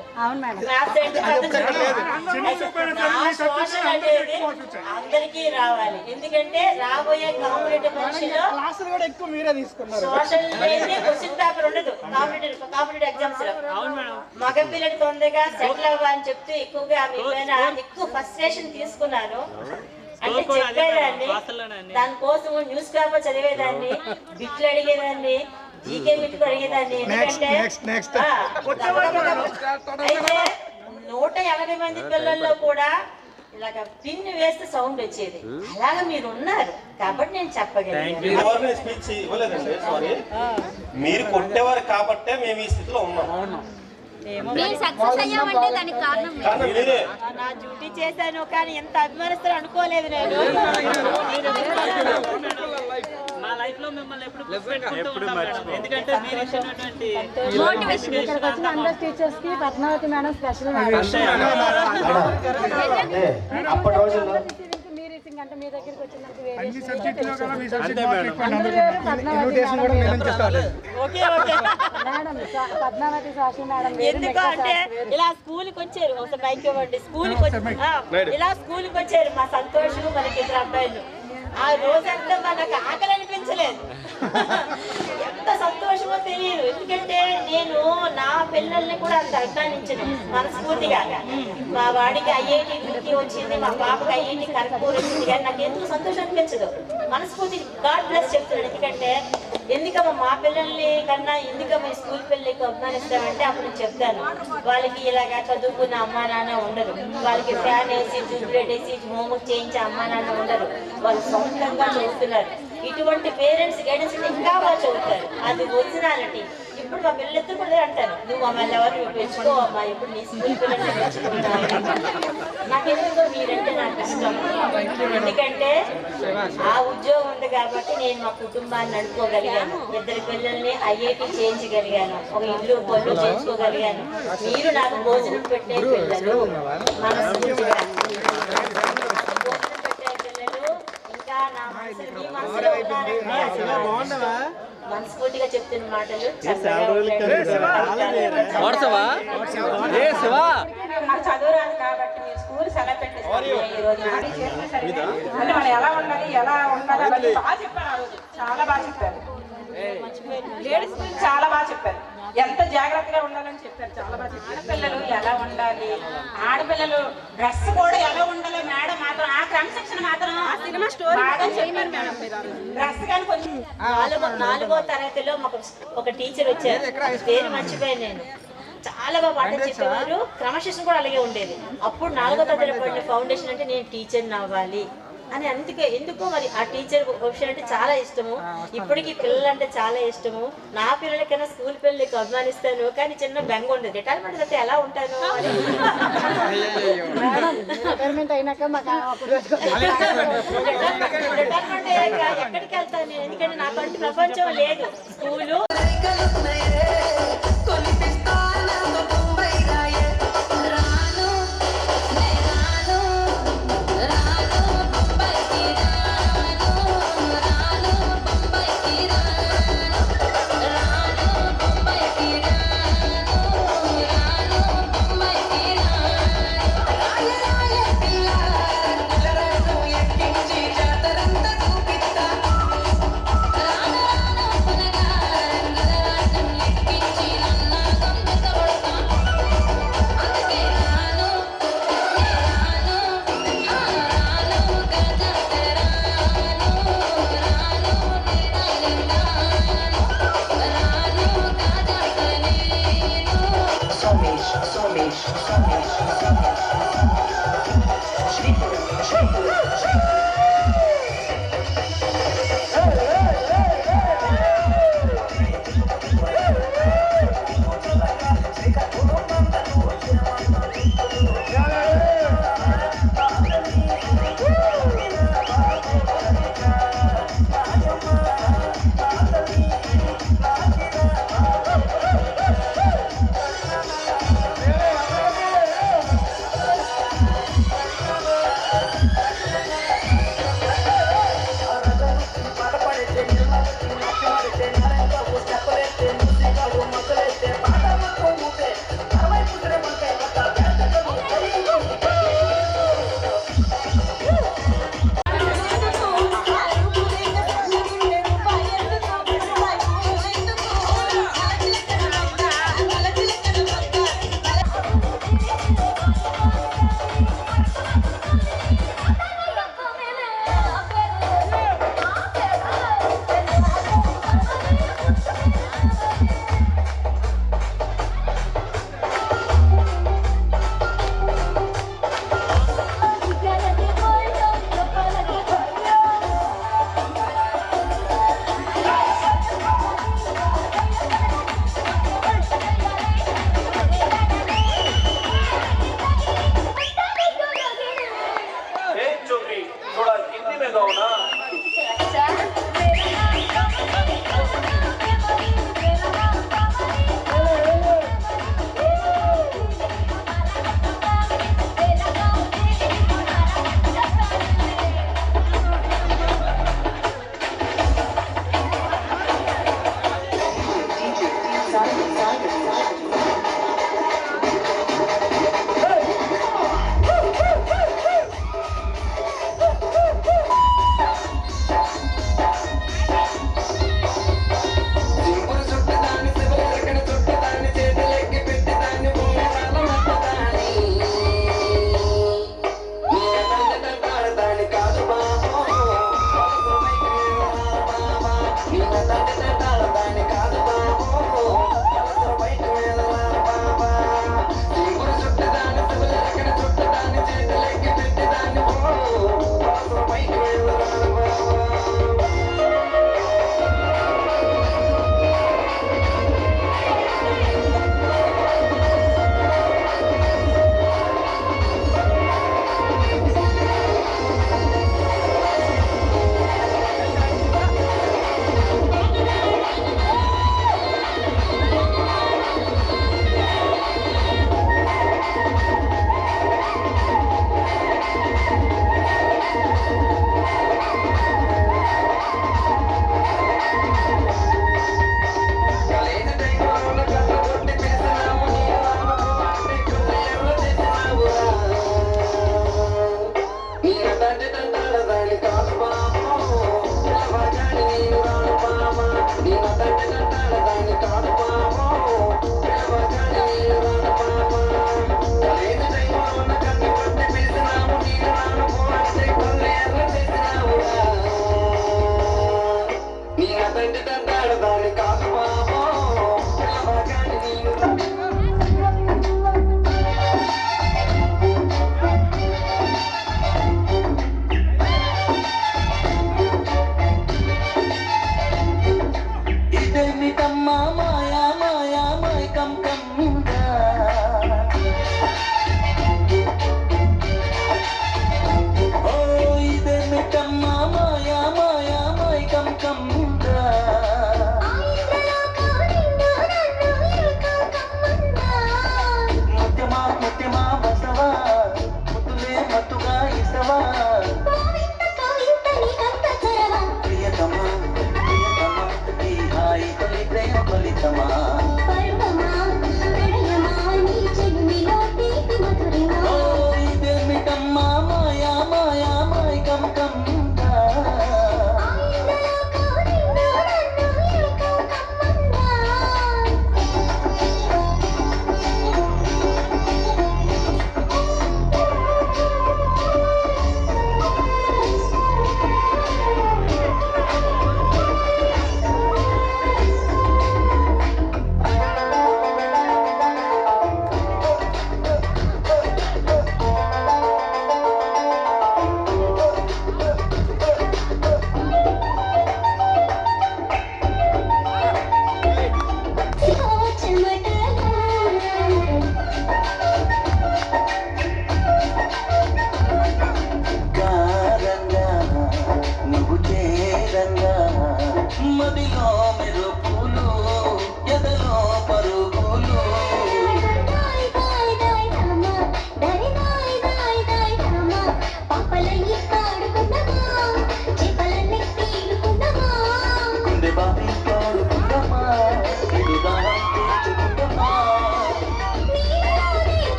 మ్యాథ్స్ అంటే పెద్ద చూపు. సోషల్ అనేది అందరికీ రావాలి. ఎందుకంటే రాబోయే కాంపిటేటివ్ పరీక్షలో సోషల్ క్వశ్చన్ పేపర్ ఉండదు. కాంపిటేటివ్ ఎగ్జామ్స్ లో మగ పిల్లలు తొందరగా సెటిల్ అవ్వాలని చెప్తూ ఎక్కువగా ఎక్కువ ఫ్రస్ట్రేషన్ తీసుకున్నాను. అంటే చెప్పేదాన్ని, దానికోసం న్యూస్ పేపర్ చదివేదాన్ని, బిట్లు అడిగేదాన్ని, జీకే బిట్లు అడిగేదాన్ని. ఎందుకంటే అయితే 180 మంది పిల్లల్లో కూడా ఇలాగ పిన్ వేస్తే సౌండ్ వచ్చేది. అలాగా మీరు ఉన్నారు కాబట్టి నేను చెప్పగలను. మీరు కొట్టేవారు కాబట్టే మేము ఈ స్థితిలో ఉన్నాం. నా డ్యూటీ చేశాను కానీ ఎంత అభిమానిస్తారు అనుకోలేదు నేను. మా లైఫ్ లో మిమ్మల్ని ఎప్పుడు ఎందుకంటే టీచర్స్ కి పద్మావతి మేడం స్పెషల్ అప్పటి రోజుల్లో అంటే మీ దగ్గరికి వచ్చినందుకు పద్మావతి సాక్షి మేడం ఎందుకు అంటే ఇలా స్కూల్కి వచ్చారు, ఒక బైక్ ఇవ్వండి, స్కూల్కి ఇలా స్కూల్కి వచ్చారు మా సంతోషం, మనకి ఇద్దరు అబ్బాయిలు. ఆ రోజంతా మనకు ఆకలి అనిపించలేదు. ఎంత సంతోషమో తెలియదు. ఎందుకంటే నేను నా పిల్లల్ని కూడా అంత అభిమానించను మనస్ఫూర్తిగా. మా వాడికి ఐఐటి వచ్చింది, మా పాపకి ఐఐటి కర్పూర్ వచ్చింది, కానీ నాకు ఎందుకు సంతోషం అనిపించదు. మనస్ఫూర్తి గాడ్ బ్లెస్ చెప్తున్నాను. ఎందుకంటే ఎందుకమ్మా మా పిల్లల్ని కన్నా ఎందుకమ్మా స్కూల్ పిల్లలకి అభిమానిస్తామంటే అప్పుడు నేను చెప్తాను, వాళ్ళకి ఇలాగా చదువుకున్న అమ్మా నాన్న ఉండరు, వాళ్ళకి ఫ్యాన్ వేసి ట్యూబ్లైట్ వేసి హోంవర్క్ చేయించే అమ్మా నాన్న ఉండరు, వాళ్ళు సొంతంగా చదువుతున్నారు. ఇటువంటి పేరెంట్స్ గైడెన్స్ ఇంకా బాగా చదువుతారు. అది ఒరిజినాలిటీ. ఇప్పుడు మా పిల్లలిద్దరు కూడా అంటారు, నువ్వు మమ్మల్ని ఎవరు పెంచుకోవమ్మా, ఇప్పుడు నీ స్కూల్ పిల్లల్ని పెంచుకుంటావు. నాకెందుకో మీరంటే నాకు ఇష్టం. ఎందుకంటే ఆ ఉద్యోగం ఉంది కాబట్టి నేను మా కుటుంబాన్ని నడుపుకోగలిగాను, ఇద్దరు పిల్లల్ని ఐఐటి చేయించగలిగాను, ఒక ఇల్లు పళ్ళు చేయించుకోగలిగాను. మీరు నాకు భోజనం పెట్టే పిల్లలు, మనస్ఫూర్తిగా నా మనసులో మీ మనసులో ఉన్నారంటే మనస్ఫూర్తిగా చెప్తున్న మాటలు చదువు రాదు కాబట్టి మీరు స్కూల్ సెలవు పెట్టేస్తారు. ఈ రోజు అంటే మనం ఎలా ఉండాలి బాగా చెప్పారు. ఆ రోజు చాలా బాగా చెప్పారు. లేడీస్ గురించి చాలా బాగా చెప్పారు. ఎంత జాగ్రత్తగా ఉండాలని చెప్పారు. చాలా బాగా చెప్పారు. ఆడపిల్లలు ఎలా ఉండాలి, ఆడపిల్లలు డ్రెస్ కూడా ఎలా ఉండాలి మేడం మాత్రం ఆ క్రమశిక్షణ మాత్రం సినిమా స్టోరీ బాగా చెప్పారు మేడం. డ్రెస్ కానీ కొంచెం 4వ తరగతిలో మాకు ఒక టీచర్ వచ్చారు, పేరు మర్చిపోయాను నేను. చాలా బాగా పాఠం చెప్పేవారు, క్రమశిక్షణ కూడా అలాగే ఉండేది. అప్పుడు 4వ తరగతిలో పడిన ఫౌండేషన్ అంటే నేను టీచర్ని అవ్వాలి అని. అందుకే ఎందుకో మరి ఆ టీచర్ ప్రొఫెషన్ అంటే చాలా ఇష్టము. ఇప్పటికీ పిల్లలు అంటే చాలా ఇష్టము. నా పిల్లలకైనా స్కూల్ పిల్లలకి అభిమానిస్తాను, కానీ చిన్న బెంగ ఉండదు. రిటైర్మెంట్ అంటే ఎలా ఉంటాను రిటైర్మెంట్ అయినాక రిటైర్మెంట్ అయ్యాక ఎక్కడికి వెళ్తాను, ఎందుకంటే నాకంటే ప్రపంచం లేదు. స్కూలు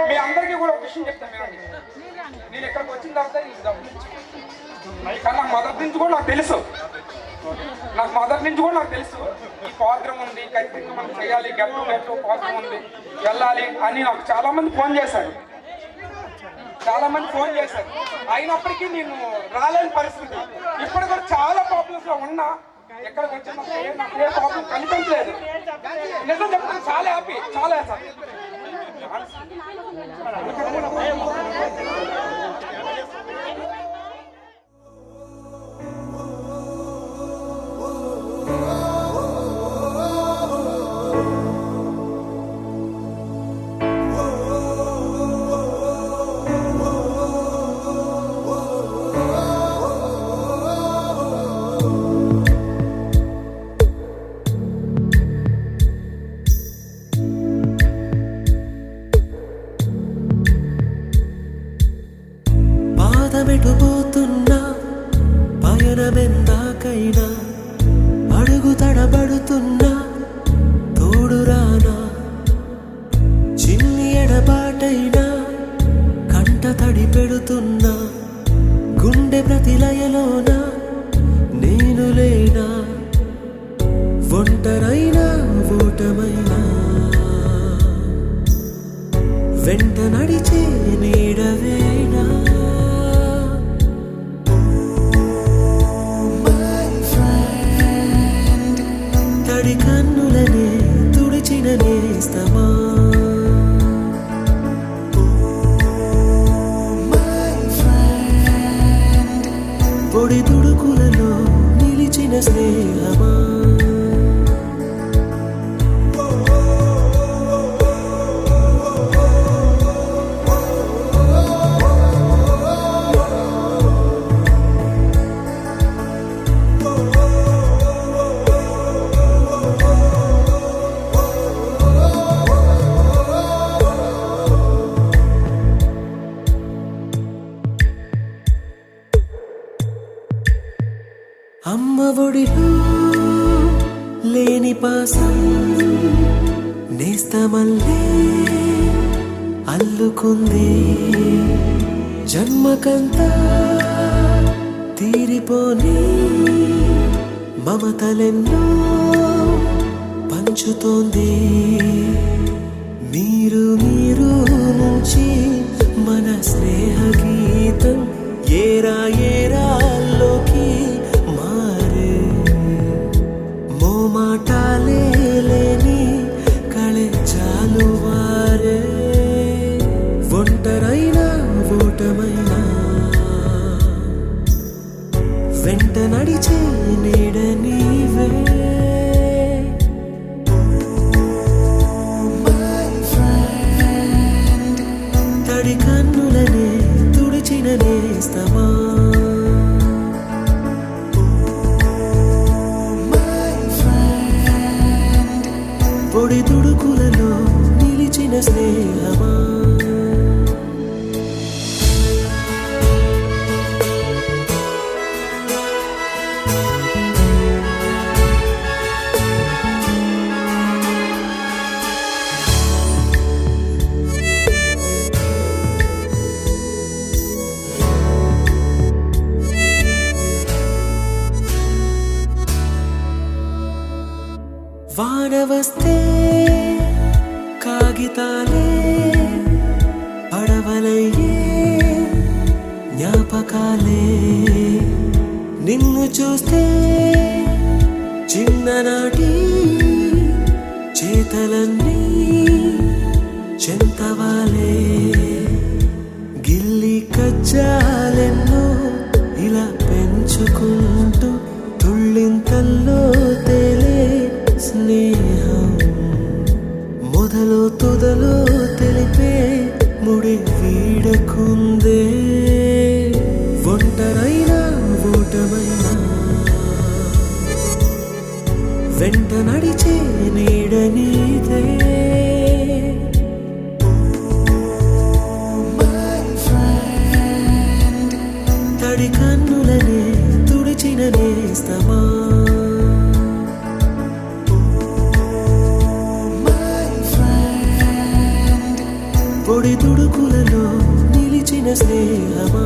మీ అందరికీ కూడా ఒక విషయం చెప్తాను నేను ఇక్కడికి వచ్చిన తర్వాత కానీ నాకు మొదటి నుంచి కూడా నాకు తెలుసు ఈ ప్రోగ్రామ్ ఉంది ఖచ్చితంగా మనం చేయాలి గెట్ ప్రోగ్రామ్ ఉంది వెళ్ళాలి అని నాకు చాలా మంది ఫోన్ చేశారు అయినప్పటికీ నేను రాలేని పరిస్థితి ఇప్పుడు కూడా చాలా ప్రాబ్లమ్స్ లో ఉన్నా ఎక్కడికి వచ్చి నాకు ఏ ప్రాబ్లం కనిపించలేదు నిజం చెప్తాను చాలా హ్యాపీ చాలా పాదమెటుపోతున్నా పయనమెందాకైనా అడుగు తడబడుతున్నా తోడురానా చిన్ని ఎడబాటైనా కంట తడి పెడుతున్నా గుండె ప్రతిలయలోన నేను లేనా ఒంటరైనా ఓటమైనా వెంట నడిచే నీడవేనా తడి కన్నులనే తుడిచిన నేస్తమా పొడి తుడుకులలో నిలిచిన స్నేహమా అమ్మ ఒడిలో లేని పాసం నేస్తమల్లే అల్లుకుంది జన్మకంతా తీరిపోని మమతలెన్నో పంచుతోంది మీరు నుంచి మన స్నేహ గీతం ఏరా ఏరాల్లోకి మారే మోమాటాలే లేని కళే చాలువారే ఒంటరైనా ఓటమైనా వెంట నడిచే నీడ నీవే తడి కన్నులనే తుడిచిన నేస్తమా పొడి తుడుకులలో నిలిచిన స్నేహమా వాన వస్తే కాగితాలే పడవలయ్యే జ్ఞాపకాలే నిన్ను చూస్తే చిన్ననాటి చేతలన్నీ చెంతవాలే గిల్లి కజ్జాలెన్నో ఇలా పెంచుకుంటూ తుళ్ళింతల్లో తేలే స్నేహం మొదలు తుదలో తెలిపే ముడి వీడకుందే ఒంటరైనా ఓటమైనా వెంట నడిచే నీడ నీదే తడి కన్నులనే తుడిచిన నేస్తమా పొడి తుడుకులలో నిలిచిన స్నేహమా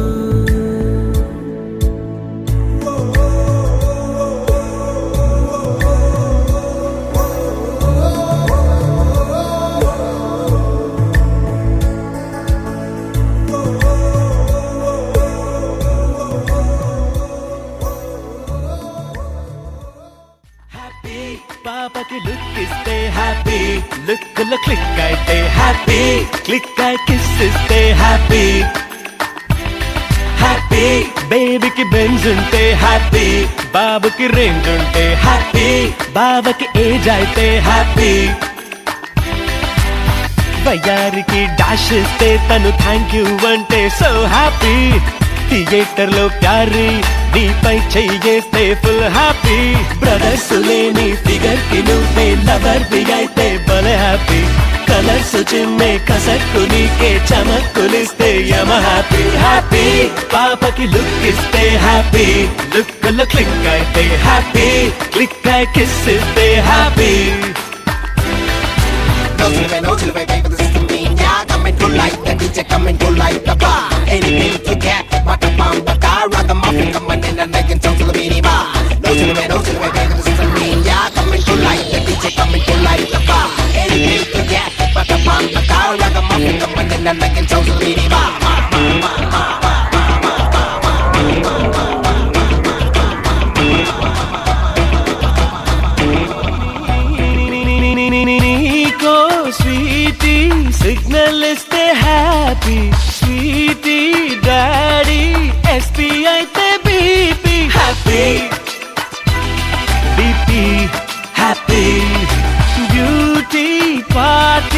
పాపకి లుక్ ఇస్తే హ్యాపీ లుక్ లో క్లిక్ అయితే హ్యాపీ క్లిక్ అయి కిస్ ఇస్తే హ్యాపీ హ్యాపీ బేబీకి బెంజ్ ఉంటే హ్యాపీ బాబుకి రేంజ్ ఉంటే హ్యాపీ బాబాకి ఏజ్ అయితే హ్యాపీ వయ్యారికి డాష్ ఇస్తే తను థ్యాంక్ యూ అంటే సో హ్యాపీ థియేటర్ లో ప్యారీ నీపై చెయ్యేస్తే ఫుల్ హ్యాపీ బ్రదర్స్ లేని ఫిగర్ కి నువ్వే లవర్ ది అయితే భలే హ్యాపీ కలర్స్ చిమ్మే కసక్కు నీకే చమక్కులిస్తే యమ హ్యాపీ హ్యాపీ పాపకి లుక్ ఇస్తే హ్యాపీ లుక్ లో క్లిక్ అయితే హ్యాపీ క్లిక్ అయి కిస్ ఇస్తే happy No chillin', baby, this is the mean. Yeah, coming through like the DJ, coming through like the bar. Anything to get, but the bomb, the car, ride the muffin, coming in and making sounds to the mini bar. No chillin', baby, this is the mean. Yeah, coming through like the DJ, coming through like the bar. Anything to get, but the bomb, the car, ride the muffin, coming in and making sounds to the mini bar. Happy sweetie daddy SP అయితే BP happy BP happy beauty పార్టీకొచ్చిందంటే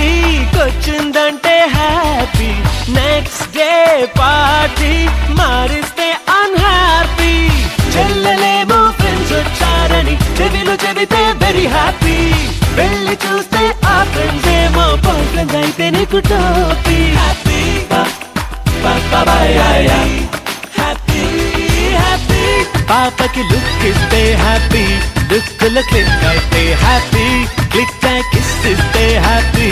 happy next day party మారిస్తే unhappy చెల్లెలేమో friends వచ్చారని చెవిలు చెబితే very happy వెళ్ళి చూస్తే ఆ ఫ్రెండ్స్ ఏమో బాయ్ ఫ్రెండ్ అయితే నీకు టోపీ హ్యాపీ హ్యాపీ హ్యాపీ పాపకి లుక్ ఇస్తే హ్యాపీ లుక్ల క్లిక్ అయితే హ్యాపీ క్లిక్ కిస్ ఇస్తే హ్యాపీ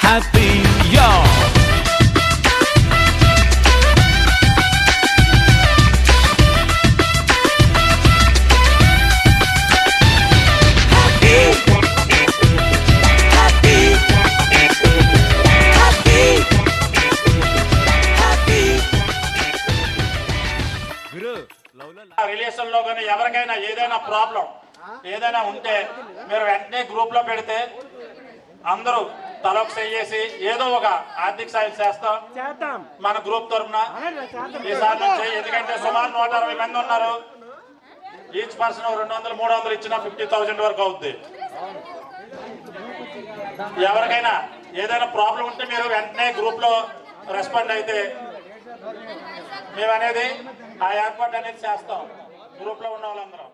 హ్యాపీ యో రిలేషన్ లో కానీ ఎవరికైనా ఏదైనా ప్రాబ్లం ఏదైనా ఉంటే మీరు వెంటనే గ్రూప్ లో పెడితే అందరూ తలొక చేసి ఏదో ఒక ఆర్థిక సాయం చేస్తాం మన గ్రూప్ తరఫున ఈసారి నుంచి. ఎందుకంటే సుమారు 160 మంది ఉన్నారు. ఈచ్ పర్సన్ 200-300 ఇచ్చినా 50,000 వరకు అవుద్ది. ఎవరికైనా ఏదైనా ప్రాబ్లం ఉంటే మీరు వెంటనే గ్రూప్ లో రెస్పాండ్ అయితే మేము అనేది ఆ ఏర్పాటు అనేది చేస్తాం గ్రూప్ లో ఉన్న వాళ్ళందరూ.